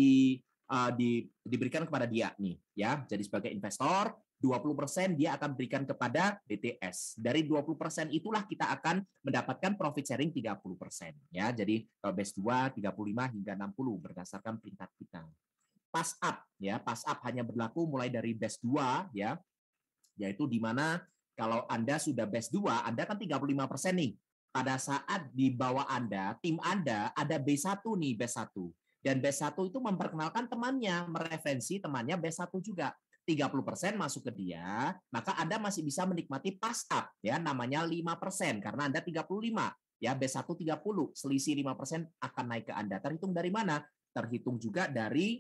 diberikan kepada dia nih ya. Jadi sebagai investor 20% dia akan berikan kepada BTS. Dari 20% itulah kita akan mendapatkan profit sharing 30% ya. Jadi batch 2 35 hingga 60 berdasarkan peringkat kita. Pass up ya, pass up hanya berlaku mulai dari batch 2 ya. Yaitu di mana kalau Anda sudah batch 2, Anda kan 35% nih. Pada saat di bawah Anda, tim Anda ada B1 nih, batch 1. Dan batch 1 itu memperkenalkan temannya, mereferensi temannya batch 1 juga. 30% masuk ke dia, maka Anda masih bisa menikmati pass up ya, namanya 5% karena Anda 35 ya, batch 1 30, selisih 5% akan naik ke Anda. Terhitung dari mana? Terhitung juga dari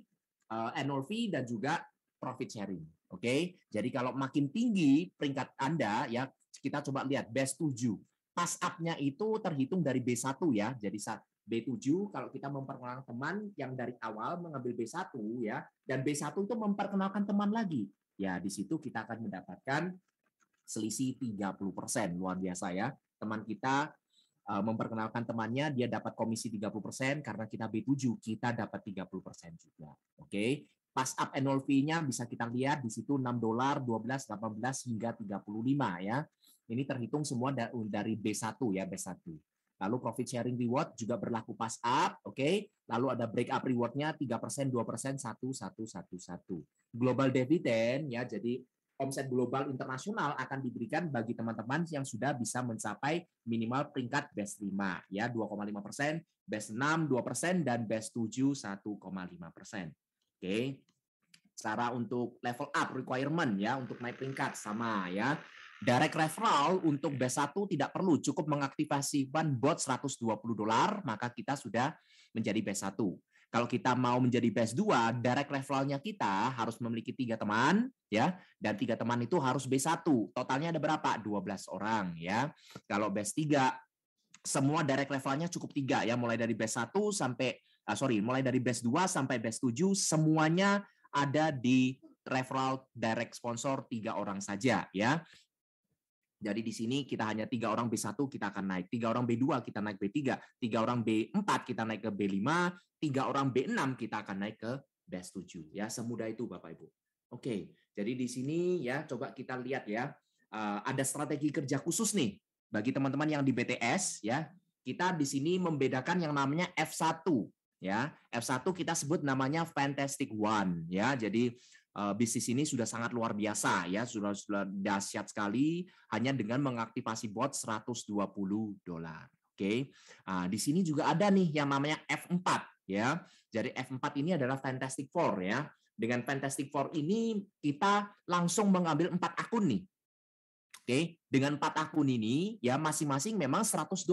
annual fee dan juga profit sharing. Oke. Jadi kalau makin tinggi peringkat Anda ya, kita coba lihat batch 7. Pass up-nya itu terhitung dari B1 ya. Jadi B7 kalau kita memperkenalkan teman yang dari awal mengambil B1 ya, dan B1 itu memperkenalkan teman lagi. Ya, di situ kita akan mendapatkan selisih 30%. Luar biasa ya. Teman kita memperkenalkan temannya, dia dapat komisi 30%, karena kita B7, kita dapat 30% juga. Oke. Pass up annual fee-nya bisa kita lihat di situ $6, 12, 18 hingga 35 ya. Ini terhitung semua dari B1 ya, B1. Lalu profit sharing reward juga berlaku pass up, oke. Lalu ada break up reward-nya 3%, 2%, 1, 1, 1, 1. Global dividend ya, jadi omset global internasional akan diberikan bagi teman-teman yang sudah bisa mencapai minimal peringkat batch 5 ya, 2,5%, batch 6 2% dan batch 7 1,5%. Oke. Cara untuk level up requirement ya untuk naik peringkat sama ya. Direct referral untuk batch 1 tidak perlu, cukup mengaktifasi bot $120 maka kita sudah menjadi batch 1. Kalau kita mau menjadi batch 2, direct referralnya kita harus memiliki 3 teman, ya, dan 3 teman itu harus B1. Totalnya ada berapa? 12 orang, ya. Kalau batch 3, semua direct referralnya cukup 3, ya, mulai dari batch 1 sampai mulai dari batch 2 sampai batch 7 semuanya ada di referral direct sponsor 3 orang saja, ya. Jadi di sini kita hanya 3 orang B1 kita akan naik, 3 orang B2 kita naik B3, 3 orang B4 kita naik ke B5, 3 orang B6 kita akan naik ke batch 7, ya. Semudah itu Bapak Ibu. Oke, jadi di sini ya coba kita lihat ya, ada strategi kerja khusus nih bagi teman-teman yang di BTS ya. Kita di sini membedakan yang namanya F1 ya. F1 kita sebut namanya Fantastic One ya. Jadi bisnis ini sudah sangat luar biasa ya, sudah dahsyat sekali hanya dengan mengaktifasi bot $120. Oke. Nah, di sini juga ada nih yang namanya F4 ya. Jadi F4 ini adalah Fantastic Four ya. Dengan Fantastic Four ini kita langsung mengambil 4 akun nih. Oke, dengan 4 akun ini ya masing-masing memang $120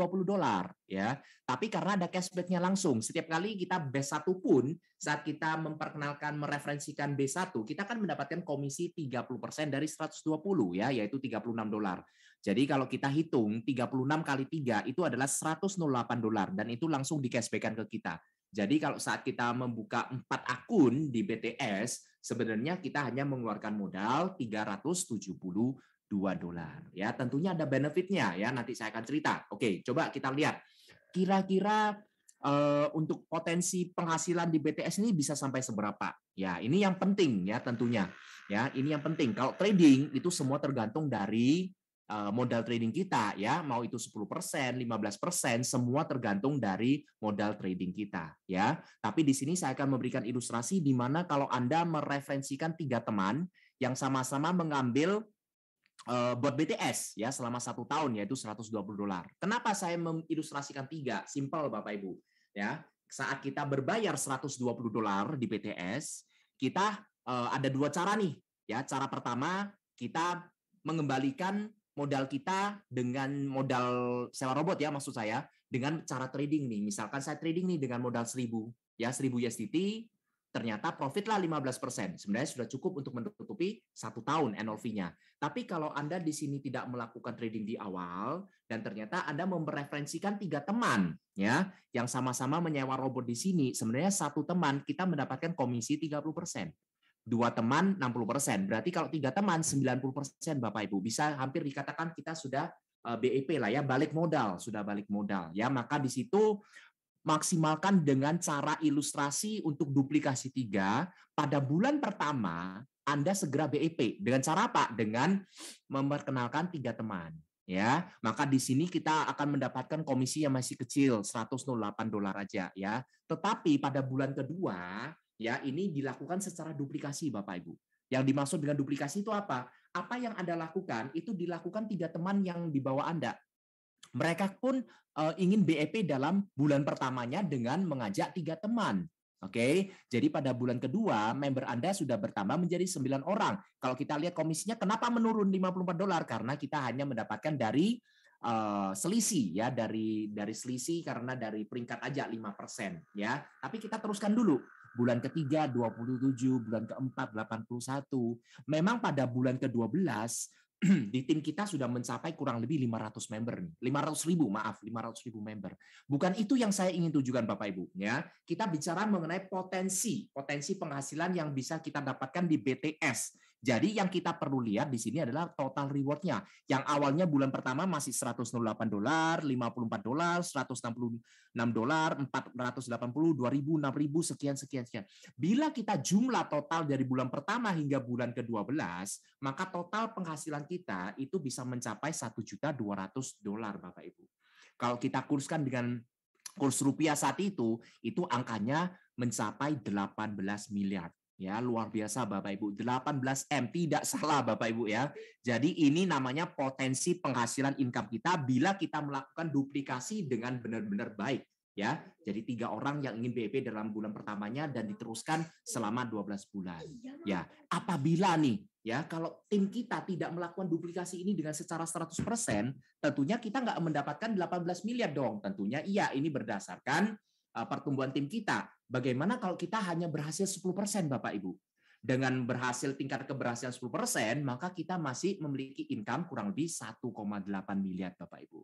ya. Tapi karena ada cashback-nya langsung, setiap kali kita B1 pun saat kita memperkenalkan mereferensikan B1, kita akan mendapatkan komisi 30% dari 120 ya, yaitu $36. Jadi kalau kita hitung 36 kali 3 itu adalah $108 dan itu langsung di cashback-kan ke kita. Jadi kalau saat kita membuka 4 akun di BTS, sebenarnya kita hanya mengeluarkan modal $372 ya. Tentunya ada benefitnya ya, nanti saya akan cerita. Oke, coba kita lihat kira-kira untuk potensi penghasilan di BTS ini bisa sampai seberapa ya. Ini yang penting ya tentunya ya, ini yang penting. Kalau trading itu semua tergantung dari modal trading kita ya, mau itu 10%, 15%, semua tergantung dari modal trading kita ya. Tapi di sini saya akan memberikan ilustrasi di mana kalau Anda mereferensikan 3 teman yang sama-sama mengambil buat BTS ya selama 1 tahun yaitu $120. Kenapa saya mengilustrasikan 3? Simple Bapak Ibu ya. Saat kita berbayar $120 di BTS, kita ada 2 cara nih ya. Cara pertama kita mengembalikan modal kita dengan modal sewa robot ya, maksud saya dengan cara trading nih. Misalkan saya trading nih dengan modal 1.000 ya, 1.000 USDT, ternyata profitlah 15%. Sebenarnya sudah cukup untuk menutupi 1 tahun annual fee-nya. Tapi kalau Anda di sini tidak melakukan trading di awal dan ternyata Anda mereferensikan 3 teman ya yang sama-sama menyewa robot di sini, sebenarnya 1 teman kita mendapatkan komisi 30%. 2 teman 60%. Berarti kalau 3 teman 90% Bapak Ibu. Bisa hampir dikatakan kita sudah BEP lah ya, balik modal, sudah balik modal ya. Maka di situ maksimalkan dengan cara ilustrasi untuk duplikasi 3 pada bulan pertama Anda segera BEP. Dengan cara apa? Dengan memperkenalkan 3 teman. Ya, maka di sini kita akan mendapatkan komisi yang masih kecil, $108 aja ya. Tetapi pada bulan kedua ya ini dilakukan secara duplikasi Bapak Ibu. Yang dimaksud dengan duplikasi itu apa? Apa yang Anda lakukan itu dilakukan 3 teman yang di bawah Anda. Mereka pun ingin BEP dalam bulan pertamanya dengan mengajak 3 teman. Oke, jadi pada bulan kedua member Anda sudah bertambah menjadi 9 orang. Kalau kita lihat komisinya kenapa menurun $54? Karena kita hanya mendapatkan dari selisih ya, dari selisih karena dari peringkat aja 5% ya. Tapi kita teruskan dulu. Bulan ketiga 27, bulan keempat 81. Memang pada bulan ke-12 di tim kita sudah mencapai kurang lebih 500 member nih. 500.000 member. Bukan itu yang saya ingin tujukan Bapak Ibu ya. Kita bicara mengenai potensi penghasilan yang bisa kita dapatkan di BTS. Jadi yang kita perlu lihat di sini adalah total reward-nya. Yang awalnya bulan pertama masih $108, $54, $166, $480, 2.000, 6.000 sekian. Bila kita jumlah total dari bulan pertama hingga bulan ke-12, maka total penghasilan kita itu bisa mencapai $1.200.000 Bapak Ibu. Kalau kita kurskan dengan kurs rupiah saat itu angkanya mencapai 18 miliar. Ya, luar biasa Bapak Ibu. 18M, tidak salah Bapak Ibu ya. Jadi ini namanya potensi penghasilan income kita bila kita melakukan duplikasi dengan benar-benar baik. Ya, jadi 3 orang yang ingin BEP dalam bulan pertamanya dan diteruskan selama 12 bulan. Ya, apabila nih ya kalau tim kita tidak melakukan duplikasi ini dengan secara 100%, tentunya kita nggak mendapatkan 18 miliar dong. Tentunya iya, ini berdasarkan pertumbuhan tim kita. Bagaimana kalau kita hanya berhasil 10%, Bapak Ibu? Dengan berhasil tingkat keberhasilan 10%, maka kita masih memiliki income kurang lebih 1,8 miliar, Bapak Ibu.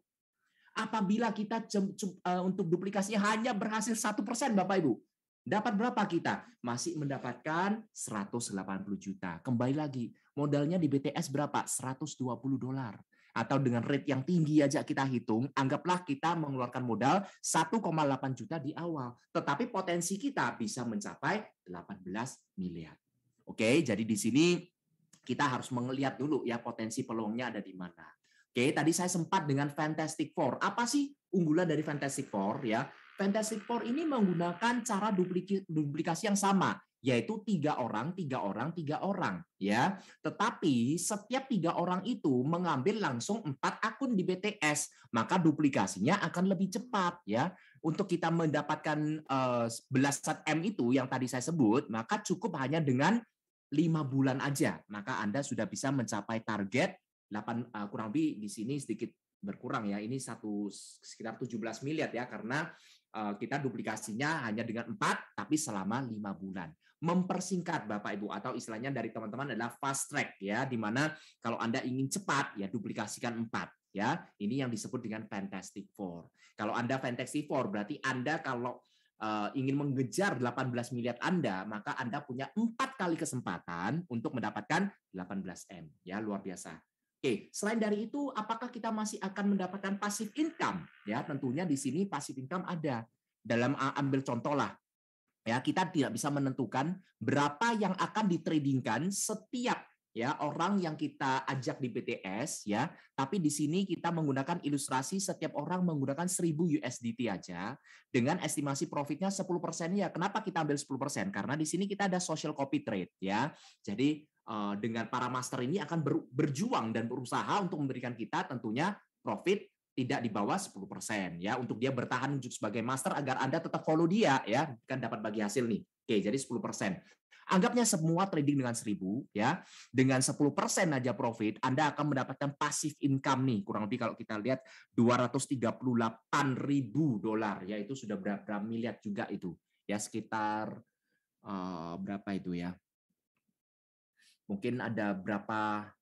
Apabila kita untuk duplikasinya hanya berhasil 1%, Bapak Ibu, dapat berapa kita? Masih mendapatkan 180 juta. Kembali lagi, modalnya di BTS berapa? $120. Atau dengan rate yang tinggi aja kita hitung, anggaplah kita mengeluarkan modal 1,8 juta di awal. Tetapi potensi kita bisa mencapai 18 miliar. Oke, jadi di sini kita harus melihat dulu ya potensi peluangnya ada di mana. Oke, tadi saya sempat dengan Fantastic Four. Apa sih unggulan dari Fantastic Four ya? Fantastic Four ini menggunakan cara duplikasi yang sama, yaitu 3 orang, 3 orang, 3 orang ya. Tetapi setiap 3 orang itu mengambil langsung 4 akun di BTS, maka duplikasinya akan lebih cepat ya. Untuk kita mendapatkan belasan M itu yang tadi saya sebut, maka cukup hanya dengan 5 bulan aja, maka Anda sudah bisa mencapai target 8, kurang lebih di sini sedikit berkurang ya. Ini sekitar 17 miliar ya, karena kita duplikasinya hanya dengan 4 tapi selama 5 bulan. Mempersingkat Bapak Ibu, atau istilahnya dari teman-teman adalah fast track ya, di mana kalau Anda ingin cepat ya duplikasikan 4 ya. Ini yang disebut dengan Fantastic Four. Kalau Anda Fantastic Four berarti Anda kalau ingin mengejar 18 miliar Anda, maka Anda punya 4 kali kesempatan untuk mendapatkan 18M. Ya, luar biasa. Oke, selain dari itu, apakah kita masih akan mendapatkan passive income? Ya, tentunya di sini passive income ada. Dalam ambil contoh lah, ya kita tidak bisa menentukan berapa yang akan ditradingkan setiap ya orang yang kita ajak di BTS ya, tapi di sini kita menggunakan ilustrasi setiap orang menggunakan 1000 USDT aja dengan estimasi profitnya 10% ya. Kenapa kita ambil 10%? Karena di sini kita ada social copy trade ya. Jadi dengan para master ini akan berjuang dan berusaha untuk memberikan kita tentunya profit tidak di bawah 10% ya, untuk dia bertahan sebagai master agar Anda tetap follow dia ya, kan dapat bagi hasil nih. Oke, jadi 10%. Anggapnya semua trading dengan 1000 ya. Dengan 10% aja profit, Anda akan mendapatkan passive income nih. Kurang lebih kalau kita lihat $238.000 ya, itu sudah berapa miliar juga itu. Ya sekitar berapa itu ya? Mungkin ada berapa,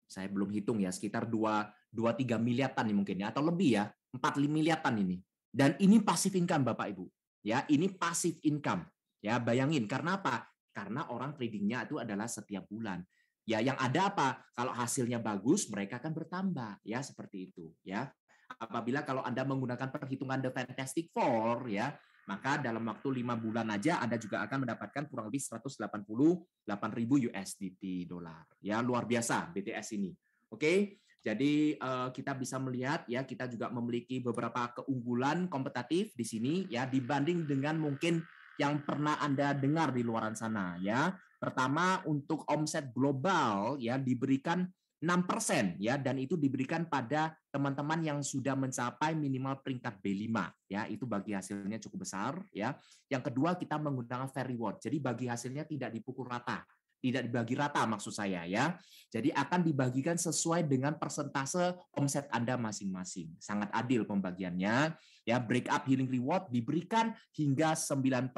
saya belum hitung ya, sekitar 2-3 miliaran nih mungkin ya, atau lebih ya, 4-5 miliaran ini. Dan ini passive income Bapak Ibu. Ya, ini passive income. Ya, bayangin karena apa? Karena orang tradingnya itu adalah setiap bulan. Ya, yang ada apa? Kalau hasilnya bagus, mereka akan bertambah, ya seperti itu, ya. Apabila kalau Anda menggunakan perhitungan The Fantastic Four, ya, maka dalam waktu 5 bulan aja Anda juga akan mendapatkan kurang lebih 188.000 USDT dolar. Ya, luar biasa BTS ini. Oke. Jadi kita bisa melihat ya, kita juga memiliki beberapa keunggulan kompetitif di sini ya, dibanding dengan mungkin yang pernah Anda dengar di luaran sana ya. Pertama, untuk omset global ya diberikan 6% ya, dan itu diberikan pada teman-teman yang sudah mencapai minimal peringkat B5 ya, itu bagi hasilnya cukup besar ya. Yang kedua, kita menggunakan fair reward. Jadi bagi hasilnya tidak dipukul rata. Tidak dibagi rata maksud saya ya. Jadi akan dibagikan sesuai dengan persentase omset Anda masing-masing. Sangat adil pembagiannya. Ya, break up healing reward diberikan hingga 9%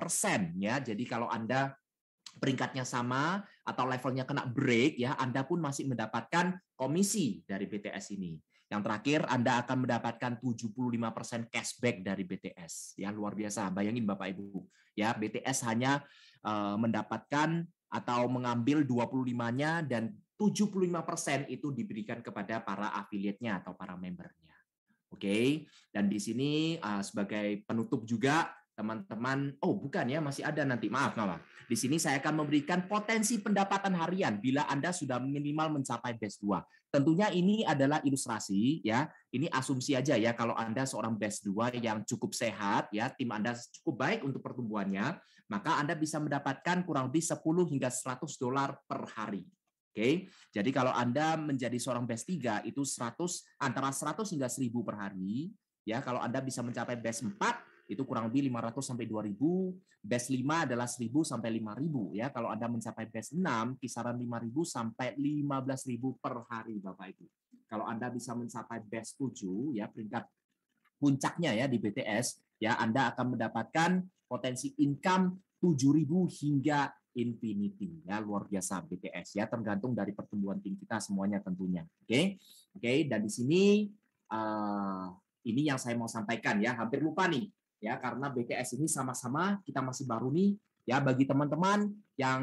ya. Jadi kalau Anda peringkatnya sama atau levelnya kena break ya, Anda pun masih mendapatkan komisi dari BTS ini. Yang terakhir, Anda akan mendapatkan 75% cashback dari BTS. Ya, luar biasa. Bayangin Bapak Ibu. Ya, BTS hanya mendapatkan atau mengambil 25-nya dan 75% itu diberikan kepada para afiliatnya atau para membernya. Oke, dan di sini sebagai penutup juga teman-teman, oh bukan ya, masih ada nanti, maaf. Di sini saya akan memberikan potensi pendapatan harian bila Anda sudah minimal mencapai base 2. Tentunya ini adalah ilustrasi ya, ini asumsi aja ya, kalau Anda seorang base 2 yang cukup sehat ya, tim Anda cukup baik untuk pertumbuhannya, maka Anda bisa mendapatkan kurang lebih 10 hingga $100 per hari. Oke, jadi kalau Anda menjadi seorang base 3 itu antara 100 hingga 1000 per hari. Ya, kalau Anda bisa mencapai base 4 itu kurang lebih 500 sampai 2000, base 5 adalah 1000 sampai 5000 ya. Kalau Anda mencapai base 6 kisaran 5000 sampai 15000 per hari Bapak Ibu. Kalau Anda bisa mencapai base 7 ya, peringkat puncaknya ya di BTS ya Anda akan mendapatkan potensi income 7.000 hingga infinity, ya luar biasa BTS, ya tergantung dari pertumbuhan tim kita semuanya tentunya. Oke, dan di sini ini yang saya mau sampaikan, ya hampir lupa nih, ya karena BTS ini sama-sama kita masih baru nih, ya bagi teman-teman yang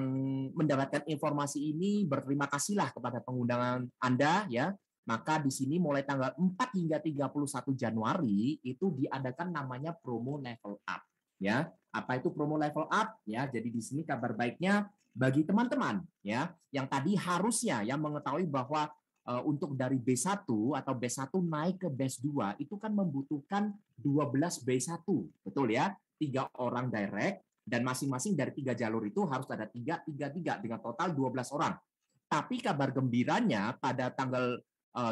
mendapatkan informasi ini, berterima kasihlah kepada pengundangan Anda, ya. Maka di sini mulai tanggal 4 hingga 31 Januari itu diadakan namanya promo level up, ya. Apa itu promo level up? Ya, jadi di sini kabar baiknya bagi teman-teman, ya, yang tadi harusnya yang mengetahui bahwa untuk dari B1 atau B1 naik ke B2 itu kan membutuhkan 12 B1, betul ya? 3 orang direct, dan masing-masing dari 3 jalur itu harus ada 3, 3, 3 dengan total 12 orang. Tapi kabar gembiranya pada tanggal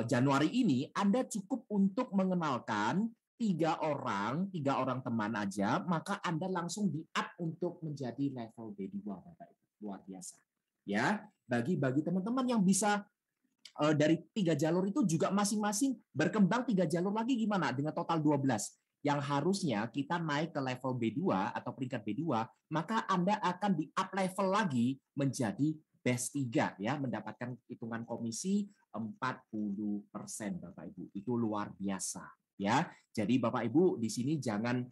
Januari ini Anda cukup untuk mengenalkan 3 orang teman aja, maka Anda langsung di-up untuk menjadi level B2, Bapak Ibu. Luar biasa. Ya, bagi teman-teman yang bisa dari 3 jalur itu juga masing-masing berkembang 3 jalur lagi gimana dengan total 12. Yang harusnya kita naik ke level B2 atau peringkat B2, maka Anda akan di-up level lagi menjadi best 3, ya, mendapatkan hitungan komisi 40%, Bapak Ibu. Itu luar biasa, ya. Jadi Bapak Ibu di sini jangan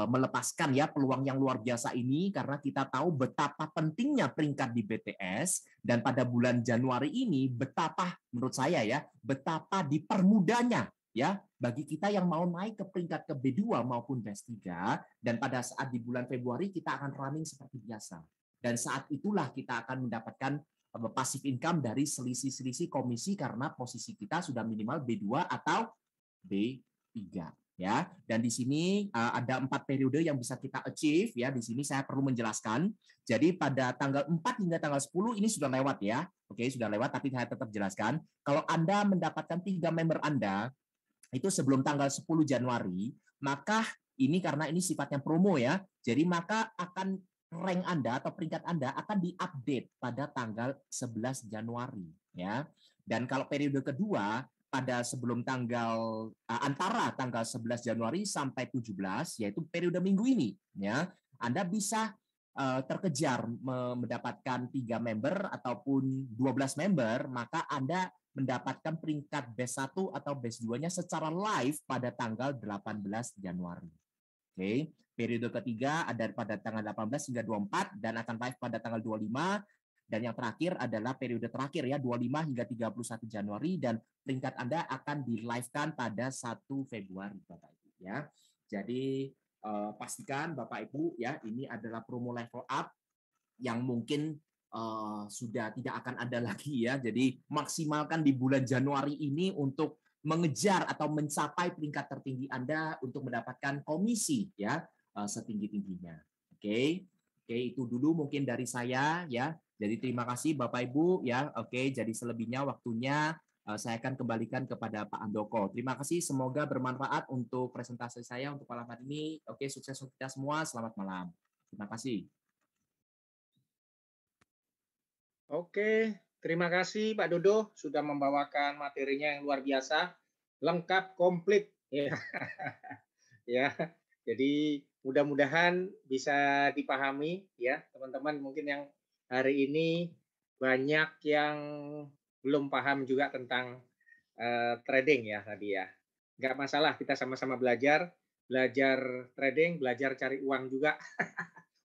melepaskan ya peluang yang luar biasa ini, karena kita tahu betapa pentingnya peringkat di BTS, dan pada bulan Januari ini betapa menurut saya ya betapa dipermudahnya ya bagi kita yang mau naik ke peringkat ke B2 maupun B3, dan pada saat di bulan Februari kita akan running seperti biasa, dan saat itulah kita akan mendapatkan passive income dari selisih-selisih komisi karena posisi kita sudah minimal B2 atau B3. Ya, dan di sini ada 4 periode yang bisa kita achieve, ya. Di sini saya perlu menjelaskan. Jadi pada tanggal 4 hingga tanggal 10 ini sudah lewat ya. Oke, sudah lewat, tapi saya tetap jelaskan. Kalau Anda mendapatkan 3 member Anda itu sebelum tanggal 10 Januari, maka ini karena ini sifatnya promo ya. Jadi maka akan rank Anda atau peringkat Anda akan diupdate pada tanggal 11 Januari, ya. Dan kalau periode kedua pada sebelum tanggal antara tanggal 11 Januari sampai 17, yaitu periode minggu ini, ya, Anda bisa terkejar mendapatkan 3 member ataupun 12 member, maka Anda mendapatkan peringkat B1 atau B2-nya secara live pada tanggal 18 Januari. Oke, periode ketiga ada pada tanggal 18 hingga 24 dan akan live pada tanggal 25. Dan yang terakhir adalah periode terakhir ya 25 hingga 31 Januari, dan peringkat Anda akan di-live-kan pada 1 Februari Bapak Ibu ya. Jadi pastikan Bapak Ibu ya, ini adalah promo level up yang mungkin sudah tidak akan ada lagi ya. Jadi maksimalkan di bulan Januari ini untuk mengejar atau mencapai peringkat tertinggi Anda untuk mendapatkan komisi ya setinggi-tingginya. Oke, itu dulu mungkin dari saya ya. Jadi terima kasih Bapak Ibu ya. Oke, jadi selebihnya waktunya saya akan kembalikan kepada Pak Andoko. Terima kasih, semoga bermanfaat untuk presentasi saya untuk malam hari ini. Oke, sukses untuk kita semua. Selamat malam. Terima kasih. Oke, terima kasih Pak Dodo sudah membawakan materinya yang luar biasa, lengkap, komplit. Ya, ya. Jadi mudah-mudahan bisa dipahami ya teman-teman, mungkin yang hari ini banyak yang belum paham juga tentang trading ya tadi ya. Nggak masalah, kita sama-sama belajar trading, belajar cari uang juga.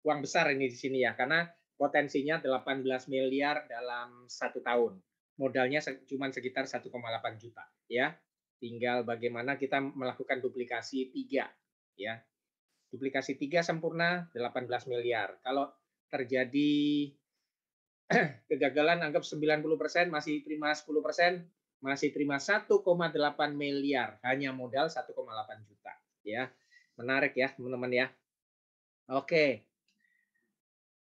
Uang besar ini di sini ya, karena potensinya 18 miliar dalam 1 tahun. Modalnya cuma sekitar 1,8 juta ya. Tinggal bagaimana kita melakukan duplikasi 3 ya. Duplikasi 3 sempurna 18 miliar. Kalau terjadi kegagalan anggap 90%, masih terima 10%, masih terima 1,8 miliar, hanya modal 1,8 juta ya. Menarik ya teman-teman ya. Oke.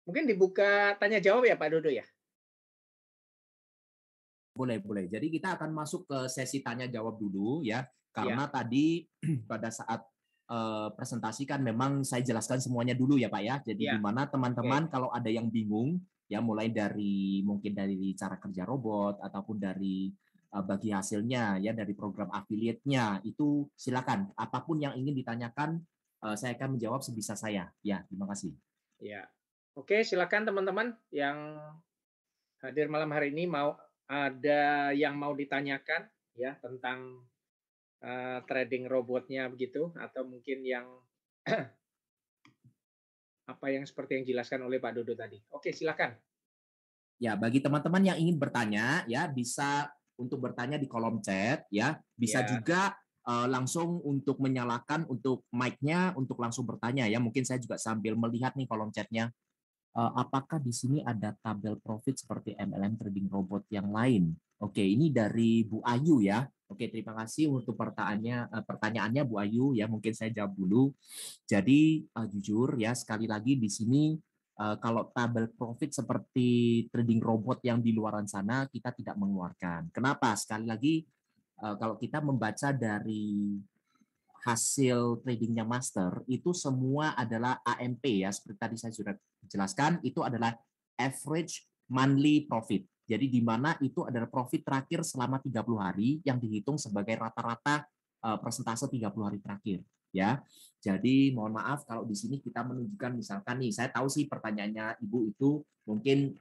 Mungkin dibuka tanya jawab ya Pak Dodo ya? Boleh. Jadi kita akan masuk ke sesi tanya jawab dulu ya. Karena Ya. tadi pada saat presentasi kan memang saya jelaskan semuanya dulu ya Pak ya. Jadi Ya. gimana teman-teman kalau ada yang bingung ya, mulai dari mungkin dari cara kerja robot ataupun dari bagi hasilnya ya, dari program affiliate-nya, itu silakan apapun yang ingin ditanyakan saya akan menjawab sebisa saya. Ya, terima kasih. Ya. Oke, silakan teman-teman yang hadir malam hari ini ada yang mau ditanyakan ya tentang trading robotnya begitu atau mungkin yang apa yang seperti yang dijelaskan oleh Pak Dodo tadi. Oke, silakan. Ya, bagi teman-teman yang ingin bertanya, ya bisa untuk bertanya di kolom chat, ya. Bisa Ya. juga langsung untuk menyalakan untuk mic-nya untuk langsung bertanya, ya. Mungkin saya juga sambil melihat nih kolom chat-nya. Apakah di sini ada tabel profit seperti MLM trading robot yang lain? Oke, ini dari Bu Ayu ya. Oke, terima kasih untuk pertanyaannya Bu Ayu ya. Mungkin saya jawab dulu. Jadi jujur ya, sekali lagi di sini kalau tabel profit seperti trading robot yang di luaran sana kita tidak mengeluarkan. Kenapa? Sekali lagi kalau kita membaca dari hasil tradingnya master itu semua adalah AMP ya, seperti tadi saya sudah jelaskan, itu adalah average monthly profit. Jadi di mana itu adalah profit terakhir selama 30 hari yang dihitung sebagai rata-rata persentase 30 hari terakhir ya. Jadi mohon maaf kalau di sini kita menunjukkan misalkan nih, saya tahu sih pertanyaannya Ibu itu mungkin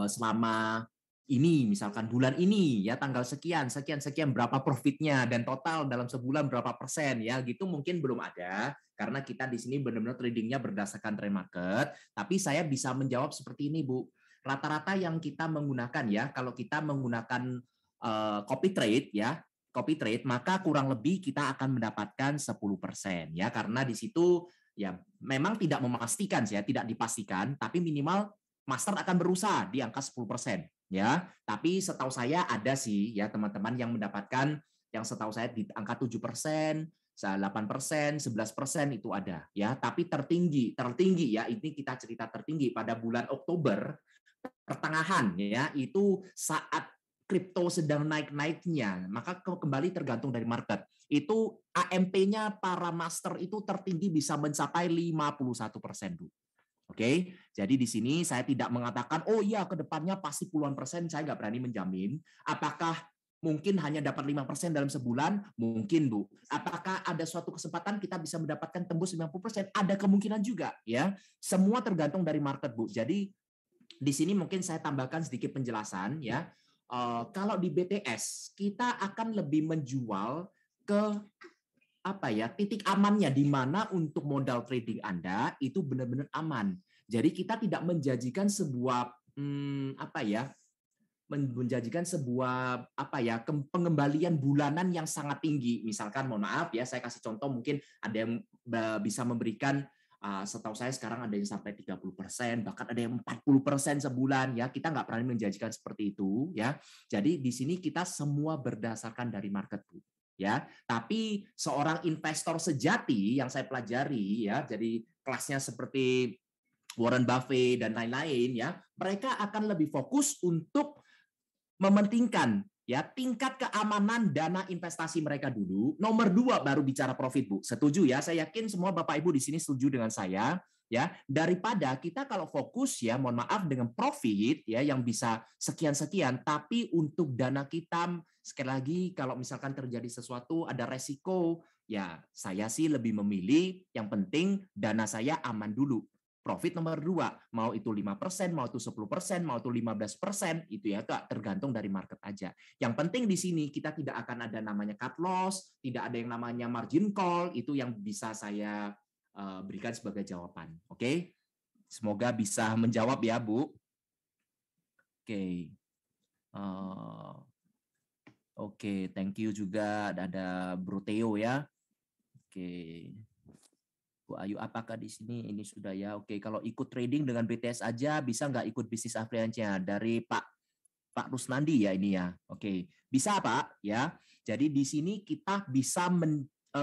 selama ini misalkan bulan ini ya tanggal sekian sekian sekian berapa profitnya dan total dalam sebulan berapa persen ya gitu mungkin belum ada karena kita di sini benar-benar tradingnya berdasarkan trend market. Tapi saya bisa menjawab seperti ini Bu, rata-rata yang kita menggunakan ya kalau kita menggunakan copy trade ya copy trade maka kurang lebih kita akan mendapatkan 10% ya karena di situ ya memang tidak memastikan ya tidak dipastikan tapi minimal master akan berusaha di angka 10% ya. Tapi setahu saya ada sih ya teman-teman yang mendapatkan yang setahu saya di angka 7%, 8%, 11% itu ada ya. Tapi tertinggi ya ini kita cerita tertinggi pada bulan Oktober pertengahan ya itu saat kripto sedang naik-naiknya, maka kembali tergantung dari market. Itu AMP-nya para master itu tertinggi bisa mencapai 51%, Bu. Oke, jadi di sini saya tidak mengatakan, oh iya ke depannya pasti puluhan persen, saya nggak berani menjamin. Apakah mungkin hanya dapat 5% dalam sebulan? Mungkin, Bu. Apakah ada suatu kesempatan kita bisa mendapatkan tembus 50%? Ada kemungkinan juga, ya. Semua tergantung dari market, Bu. Jadi di sini mungkin saya tambahkan sedikit penjelasan, ya. Kalau di BTS, kita akan lebih menjual ke apa ya titik amannya di mana untuk modal trading Anda itu benar-benar aman. Jadi kita tidak menjanjikan sebuah apa ya menjanjikan sebuah apa ya pengembalian bulanan yang sangat tinggi. Misalkan mohon maaf ya saya kasih contoh mungkin ada yang bisa memberikan setahu saya sekarang ada yang sampai 30%, bahkan ada yang 40% sebulan ya. Kita nggak berani menjanjikan seperti itu ya. Jadi di sini kita semua berdasarkan dari market, Bu. Ya, tapi seorang investor sejati yang saya pelajari ya, jadi kelasnya seperti Warren Buffett dan lain-lain ya, mereka akan lebih fokus untuk mementingkan ya tingkat keamanan dana investasi mereka dulu. Nomor 2 baru bicara profit, Bu. Setuju ya? Saya yakin semua Bapak Ibu di sini setuju dengan saya ya. Daripada kita kalau fokus ya, mohon maaf dengan profit ya yang bisa sekian-sekian, tapi untuk dana kita sekali lagi kalau misalkan terjadi sesuatu ada resiko, ya saya sih lebih memilih yang penting dana saya aman dulu. Profit nomor 2, mau itu 5%, mau itu 10%, mau itu 15%, itu ya Kak, tergantung dari market aja. Yang penting di sini kita tidak akan ada namanya cut loss, tidak ada yang namanya margin call, itu yang bisa saya berikan sebagai jawaban. Oke? Semoga bisa menjawab ya, Bu. Oke. Oke, thank you juga ada Bro Theo ya. Oke. Bu Ayu, apakah di sini ini sudah ya? Oke, kalau ikut trading dengan BTS aja bisa nggak ikut bisnis afiliannya dari Pak Rusnandi ya ini ya. Oke, bisa Pak ya. Jadi di sini kita bisa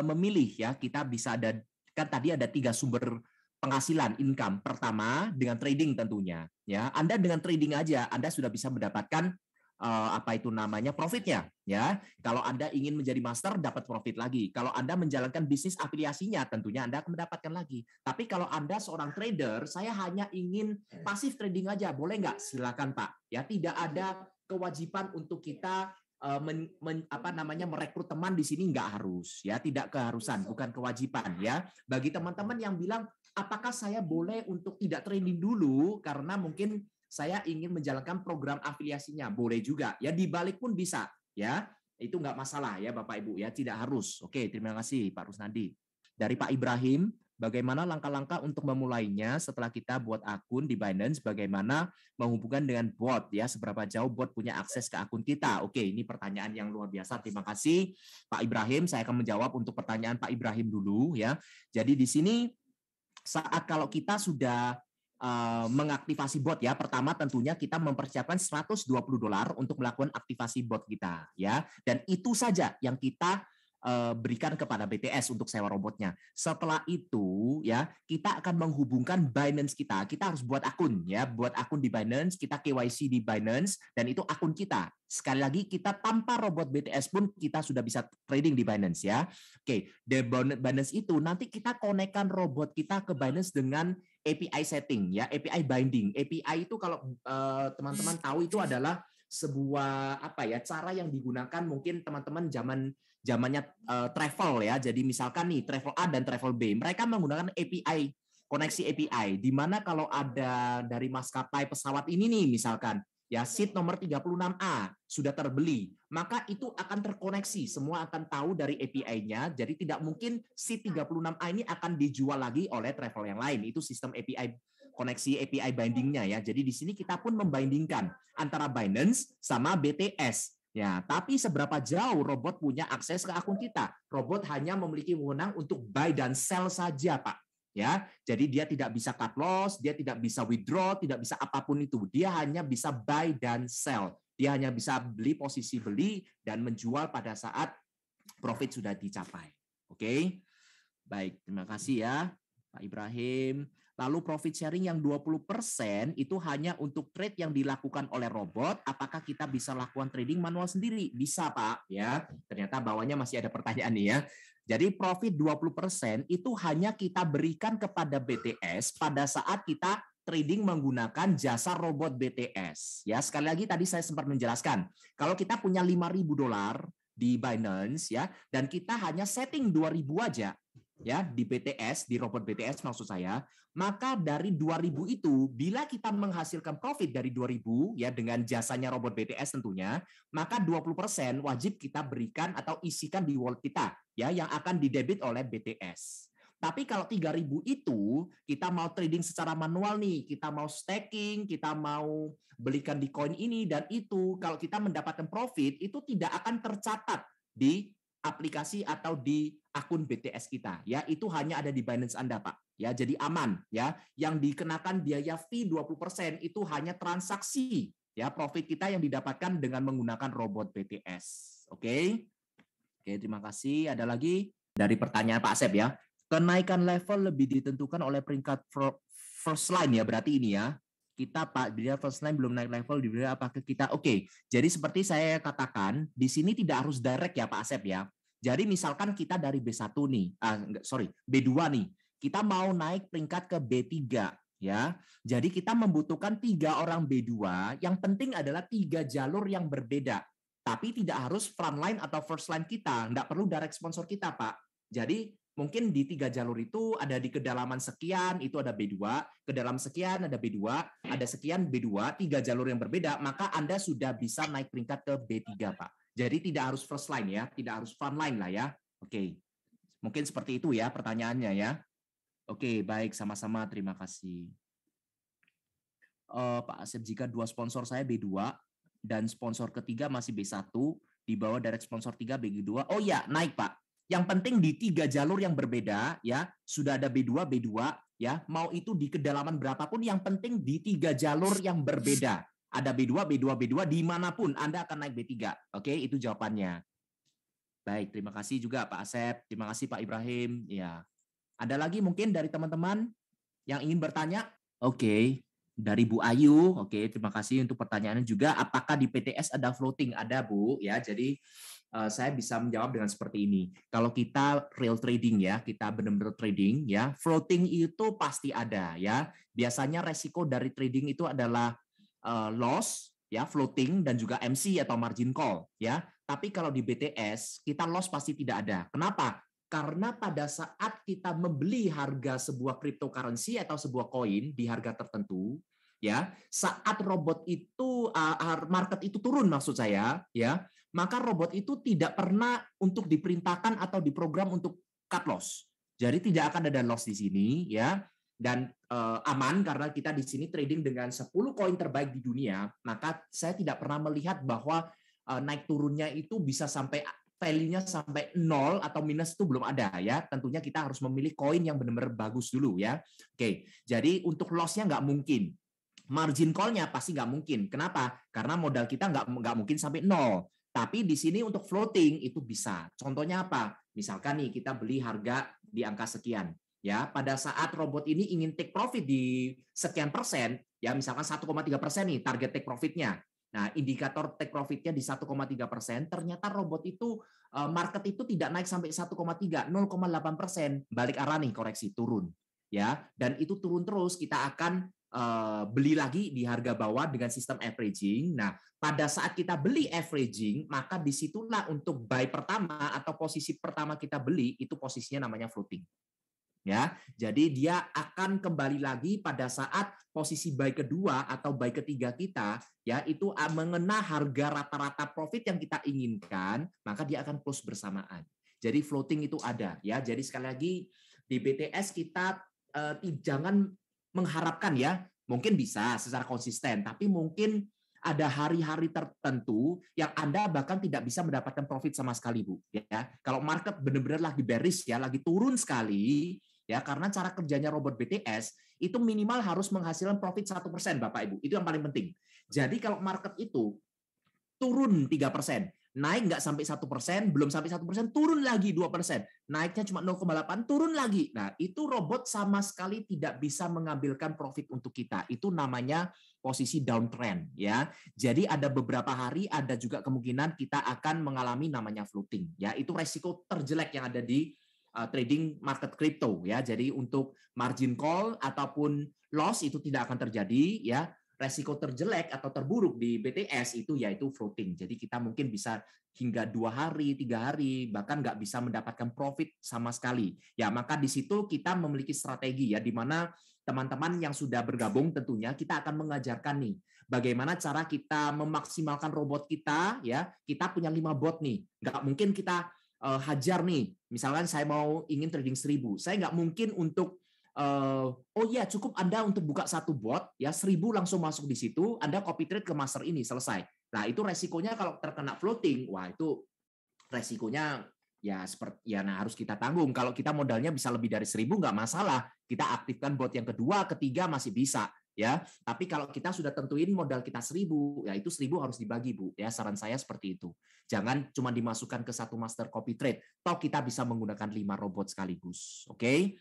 memilih ya. Kita bisa ada kan tadi ada 3 sumber penghasilan income. Pertama dengan trading tentunya ya. Anda dengan trading aja Anda sudah bisa mendapatkan apa itu namanya profitnya ya. Kalau Anda ingin menjadi master dapat profit lagi. Kalau Anda menjalankan bisnis afiliasinya tentunya Anda akan mendapatkan lagi. Tapi kalau Anda seorang trader, saya hanya ingin pasif trading aja, boleh nggak? Silakan Pak. Ya, tidak ada kewajiban untuk kita merekrut teman di sini nggak harus, ya, tidak keharusan, bukan kewajiban, ya. Bagi teman-teman yang bilang, apakah saya boleh untuk tidak trading dulu karena mungkin saya ingin menjalankan program afiliasinya, boleh juga, ya. Dibalik pun bisa, ya. Itu nggak masalah, ya, Bapak Ibu, ya, tidak harus. Oke, terima kasih Pak Rusnadi. Dari Pak Ibrahim, bagaimana langkah-langkah untuk memulainya setelah kita buat akun di Binance? Bagaimana menghubungkan dengan bot, ya, seberapa jauh bot punya akses ke akun kita? Oke, ini pertanyaan yang luar biasa. Terima kasih Pak Ibrahim. Saya akan menjawab untuk pertanyaan Pak Ibrahim dulu, ya. Jadi di sini saat kalau kita sudah mengaktifasi bot, ya, pertama tentunya kita mempersiapkan $120 untuk melakukan aktivasi bot kita, ya, dan itu saja yang kita berikan kepada BTS untuk sewa robotnya. Setelah itu, ya, kita akan menghubungkan Binance kita. Kita harus buat akun, ya, buat akun di Binance, kita KYC di Binance, dan itu akun kita. Sekali lagi, kita tanpa robot BTS pun kita sudah bisa trading di Binance, ya. Oke, di Binance itu nanti kita konekkan robot kita ke Binance dengan API setting, ya, API binding. API itu kalau teman-teman tahu itu adalah sebuah cara yang digunakan mungkin teman-teman zamannya travel, ya. Jadi misalkan nih travel A dan travel B, mereka menggunakan API, koneksi API, di mana kalau ada dari maskapai pesawat ini nih misalkan, ya, seat nomor 36A sudah terbeli, maka itu akan terkoneksi, semua akan tahu dari API-nya, jadi tidak mungkin seat 36A ini akan dijual lagi oleh travel yang lain. Itu sistem API, koneksi API bindingnya, ya. Jadi di sini kita pun membindingkan antara Binance sama BTS. Ya, tapi seberapa jauh robot punya akses ke akun kita? Robot hanya memiliki wewenang untuk buy dan sell saja, Pak. Ya, jadi dia tidak bisa cut loss, dia tidak bisa withdraw, tidak bisa apapun itu. Dia hanya bisa buy dan sell. Dia hanya bisa beli posisi beli dan menjual pada saat profit sudah dicapai. Oke. Baik, terima kasih ya Pak Ibrahim. Lalu profit sharing yang 20% itu hanya untuk trade yang dilakukan oleh robot. Apakah kita bisa lakukan trading manual sendiri? Bisa, Pak. Ya, ternyata bawahnya masih ada pertanyaan nih, ya. Jadi profit 20% itu hanya kita berikan kepada BTS pada saat kita trading menggunakan jasa robot BTS. Ya, sekali lagi tadi saya sempat menjelaskan, kalau kita punya $5.000 di Binance, ya, dan kita hanya setting 2.000 aja, ya, di BTS, di robot BTS maksud saya, maka dari 2.000 itu, bila kita menghasilkan profit dari 2.000, ya, dengan jasanya robot BTS tentunya, maka 20% wajib kita berikan atau isikan di wallet kita, ya, yang akan didebit oleh BTS. Tapi kalau 3.000 itu, kita mau trading secara manual nih, kita mau staking, kita mau belikan di koin ini dan itu, kalau kita mendapatkan profit, itu tidak akan tercatat di aplikasi atau di akun BTS kita, ya. Itu hanya ada di Binance Anda, Pak, ya. Jadi aman, ya. Yang dikenakan biaya fee 20% itu hanya transaksi, ya, profit kita yang didapatkan dengan menggunakan robot BTS. Oke. Oke, terima kasih. Ada lagi dari pertanyaan Pak Asep, ya. Kenaikan level lebih ditentukan oleh peringkat first line, ya, berarti ini, ya. Kita, Pak, bila first line belum naik level, diberi apakah kita oke. Jadi seperti saya katakan, di sini tidak harus direct, ya, Pak Asep, ya. Jadi misalkan kita dari B1 nih, B2 nih, kita mau naik peringkat ke B3, ya. Jadi kita membutuhkan 3 orang B2, yang penting adalah 3 jalur yang berbeda. Tapi tidak harus front line atau first line kita, nggak perlu direct sponsor kita, Pak. Jadi mungkin di 3 jalur itu ada di kedalaman sekian, itu ada B2, kedalaman sekian ada B2, ada sekian B2, 3 jalur yang berbeda, maka Anda sudah bisa naik peringkat ke B3, Pak. Jadi tidak harus first line, ya, tidak harus front line lah, ya. Oke. Mungkin seperti itu, ya, pertanyaannya, ya. Oke, baik, sama-sama, terima kasih. Pak Asep, jika 2 sponsor saya B2 dan sponsor ketiga masih B1, di bawah direct sponsor 3 B2, oh ya, naik, Pak. Yang penting di 3 jalur yang berbeda, ya, sudah ada B2, ya, mau itu di kedalaman berapapun, yang penting di 3 jalur yang berbeda. Ada B2, dimanapun Anda akan naik B3. Oke, itu jawabannya. Baik, terima kasih juga Pak Asep, terima kasih Pak Ibrahim. Ya, ada lagi mungkin dari teman-teman yang ingin bertanya? Oke, dari Bu Ayu. Oke, terima kasih untuk pertanyaannya juga. Apakah di PTS ada floating? Ada, Bu. Ya, jadi saya bisa menjawab dengan seperti ini. Kalau kita real trading, ya, kita benar-benar trading, ya, floating itu pasti ada, ya. Biasanya resiko dari trading itu adalah loss, ya, floating dan juga MC atau margin call, ya. Tapi kalau di BTS kita loss pasti tidak ada. Kenapa? Karena pada saat kita membeli harga sebuah cryptocurrency atau sebuah koin di harga tertentu, ya, saat robot itu market itu turun maksud saya, ya, maka robot itu tidak pernah untuk diperintahkan atau diprogram untuk cut loss. Jadi tidak akan ada loss di sini, ya. Dan aman karena kita di sini trading dengan 10 koin terbaik di dunia, maka saya tidak pernah melihat bahwa naik turunnya itu bisa sampai value-nya sampai 0 atau minus itu belum ada, ya. Tentunya kita harus memilih koin yang benar-benar bagus dulu, ya. Oke, jadi untuk loss-nya nggak mungkin. Margin call-nya pasti nggak mungkin. Kenapa? Karena modal kita nggak mungkin sampai 0. Tapi di sini untuk floating itu bisa. Contohnya apa? Misalkan nih kita beli harga di angka sekian. Ya, pada saat robot ini ingin take profit di sekian persen, ya misalkan 1,3% nih target take profitnya. Nah, indikator take profitnya di 1,3%, ternyata robot itu market itu tidak naik sampai 1,3, 0,8%, balik arah nih koreksi turun. Ya, dan itu turun terus, kita akan beli lagi di harga bawah dengan sistem averaging. Nah, pada saat kita beli averaging, maka disitulah untuk buy pertama atau posisi pertama kita beli, itu posisinya namanya floating. Ya, jadi dia akan kembali lagi pada saat posisi buy kedua atau buy ketiga kita, ya itu mengena harga rata-rata profit yang kita inginkan, maka dia akan close bersamaan. Jadi floating itu ada, ya. Jadi sekali lagi di BTS kita jangan mengharapkan, ya, mungkin bisa secara konsisten, tapi mungkin ada hari-hari tertentu yang Anda bahkan tidak bisa mendapatkan profit sama sekali, Bu. Ya, kalau market benar-benar lagi bearish, ya, lagi turun sekali. Ya, karena cara kerjanya robot BTS itu minimal harus menghasilkan profit 1%, Bapak Ibu. Itu yang paling penting. Jadi kalau market itu turun 3%, naik nggak sampai 1%, belum sampai 1%, turun lagi 2%, naiknya cuma 0,8, turun lagi. Nah, itu robot sama sekali tidak bisa mengambilkan profit untuk kita. Itu namanya posisi downtrend, ya. Jadi ada beberapa hari ada juga kemungkinan kita akan mengalami namanya floating, ya. Itu resiko terjelek yang ada di trading market crypto, ya. Jadi untuk margin call ataupun loss itu tidak akan terjadi, ya. Resiko terjelek atau terburuk di BTS itu yaitu floating. Jadi kita mungkin bisa hingga 2 hari, 3 hari, bahkan nggak bisa mendapatkan profit sama sekali. Ya, maka di situ kita memiliki strategi, ya, di mana teman-teman yang sudah bergabung tentunya kita akan mengajarkan nih bagaimana cara kita memaksimalkan robot kita, ya. Kita punya 5 bot nih. Nggak mungkin kita hajar nih. Misalkan saya mau ingin trading 1000. Saya nggak mungkin untuk oh iya, cukup Anda untuk buka satu bot, ya 1000 langsung masuk di situ, Anda copy trade ke master ini, selesai. Nah, itu resikonya kalau terkena floating, wah itu resikonya ya seperti ya nah harus kita tanggung. Kalau kita modalnya bisa lebih dari 1000 nggak masalah. Kita aktifkan bot yang kedua, ketiga masih bisa, ya. Tapi kalau kita sudah tentuin modal kita 1000, ya itu 1000 harus dibagi, Bu. Ya, saran saya seperti itu. Jangan cuma dimasukkan ke satu master copy trade. Toh kita bisa menggunakan 5 robot sekaligus. Oke?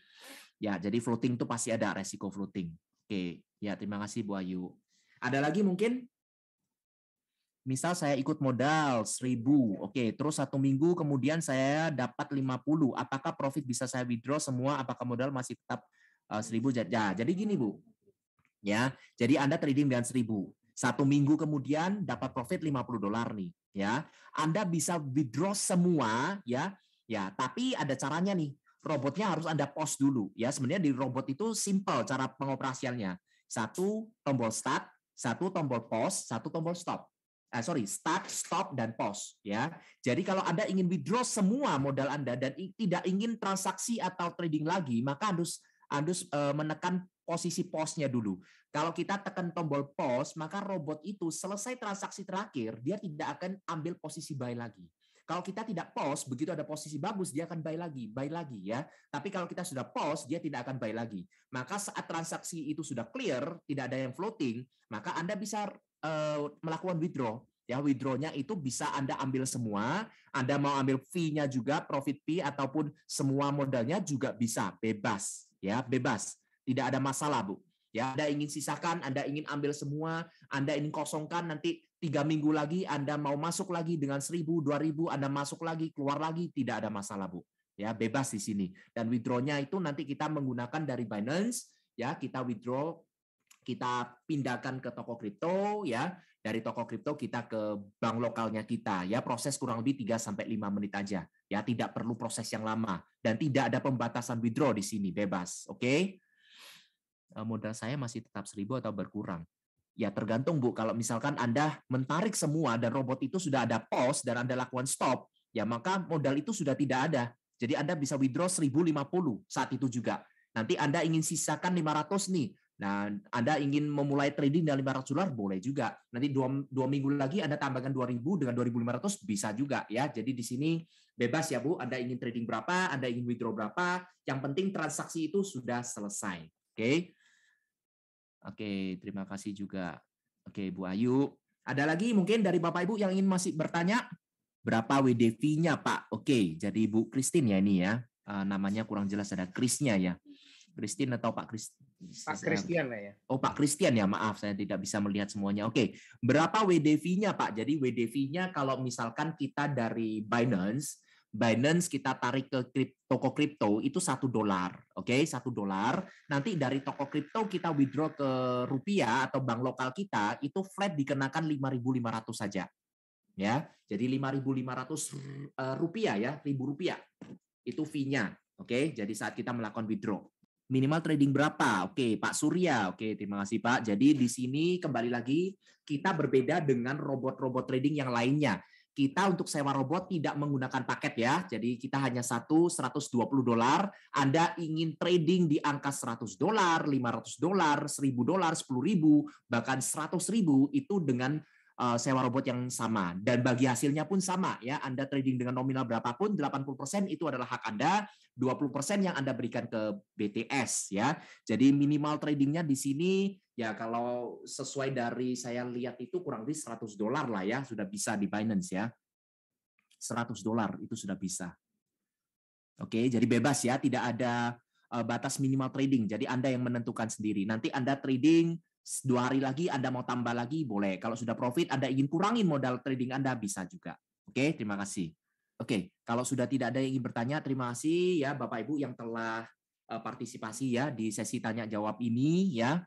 Ya, jadi floating itu pasti ada resiko floating. Oke, ya terima kasih Bu Ayu. Ada lagi mungkin? Misal saya ikut modal 1000, oke, terus 1 minggu kemudian saya dapat 50, apakah profit bisa saya withdraw semua? Apakah modal masih tetap 1000? Ya, jadi gini Bu, ya, jadi Anda trading dengan 1000, 1 minggu kemudian dapat profit $50 nih, ya, Anda bisa withdraw semua, ya, tapi ada caranya nih. Robotnya harus Anda pause dulu, ya. Sebenarnya di robot itu simple cara pengoperasiannya. 1 tombol start, 1 tombol pause, 1 tombol stop. Start, stop, dan pause, ya. Jadi kalau Anda ingin withdraw semua modal Anda dan tidak ingin transaksi atau trading lagi, maka harus menekan posisi pause-nya dulu. Kalau kita tekan tombol pause, maka robot itu selesai transaksi terakhir, dia tidak akan ambil posisi buy lagi. Kalau kita tidak pause, begitu ada posisi bagus, dia akan buy lagi, ya. Tapi kalau kita sudah pause, dia tidak akan buy lagi. Maka saat transaksi itu sudah clear, tidak ada yang floating, maka Anda bisa melakukan withdraw. Ya, withdraw-nya itu bisa Anda ambil semua, Anda mau ambil fee-nya juga, profit fee ataupun semua modalnya juga bisa, bebas, ya, bebas. Tidak ada masalah, Bu. Ya, Anda ingin sisakan, Anda ingin ambil semua, Anda ingin kosongkan, nanti 3 minggu lagi Anda mau masuk lagi dengan 1000, 2000, Anda masuk lagi, keluar lagi, tidak ada masalah, Bu. Ya, bebas di sini. Dan withdraw-nya itu nanti kita menggunakan dari Binance, ya, kita withdraw, kita pindahkan ke toko kripto, ya, Dari toko kripto kita ke bank lokalnya kita ya, proses kurang lebih 3 sampai 5 menit aja. Ya, tidak perlu proses yang lama dan tidak ada pembatasan withdraw di sini, bebas. Oke. Modal saya masih tetap 1.000 atau berkurang? Ya tergantung Bu, kalau misalkan Anda mentarik semua dan robot itu sudah ada pause dan Anda lakukan stop, ya maka modal itu sudah tidak ada. Jadi Anda bisa withdraw 1.050 saat itu juga. Nanti Anda ingin sisakan 500 nih. Nah, Anda ingin memulai trading dengan $500, boleh juga. Nanti dua minggu lagi Anda tambahkan 2.000 dengan 2.500 bisa juga ya. Jadi di sini bebas ya Bu, Anda ingin trading berapa, Anda ingin withdraw berapa, yang penting transaksi itu sudah selesai. Oke. Oke, terima kasih juga. Oke, Bu Ayu. Ada lagi mungkin dari Bapak Ibu yang ingin masih bertanya? Berapa WDV-nya, Pak? Oke, jadi Bu Christine ya ini ya. Namanya kurang jelas, ada Krisnya ya. Christine atau Pak Christine? Pak Christian ya. Oh, Pak Christian ya, maaf saya tidak bisa melihat semuanya. Oke, berapa WDV-nya, Pak? Jadi WDV-nya kalau misalkan kita dari Binance kita tarik ke toko kripto itu $1, oke, $1. Nanti dari toko kripto kita withdraw ke rupiah atau bank lokal kita itu flat dikenakan 5.500 saja, ya. Jadi 5.500 rupiah ya, Rp1.000 itu fee-nya, oke. Jadi saat kita melakukan withdraw. Minimal trading berapa? Oke, Pak Surya. Oke, terima kasih Pak. Jadi di sini kembali lagi kita berbeda dengan robot-robot trading yang lainnya. Kita untuk sewa robot tidak menggunakan paket ya. Jadi kita hanya $120. Anda ingin trading di angka $100, $500, $1.000, $10.000, bahkan $100.000 itu dengan sewa robot yang sama dan bagi hasilnya pun sama ya. Anda trading dengan nominal berapapun 80% itu adalah hak Anda, 20% yang Anda berikan ke BTS ya. Jadi minimal tradingnya di sini ya kalau sesuai dari saya lihat itu kurang lebih $100 lah ya, sudah bisa di Binance ya. $100 itu sudah bisa. Oke, jadi bebas ya, tidak ada batas minimal trading. Jadi Anda yang menentukan sendiri. Nanti Anda trading 2 hari lagi Anda mau tambah lagi boleh. Kalau sudah profit Anda ingin kurangin modal trading Anda bisa juga. Oke, terima kasih. Oke, kalau sudah tidak ada yang ingin bertanya, terima kasih ya Bapak Ibu yang telah partisipasi ya di sesi tanya jawab ini ya.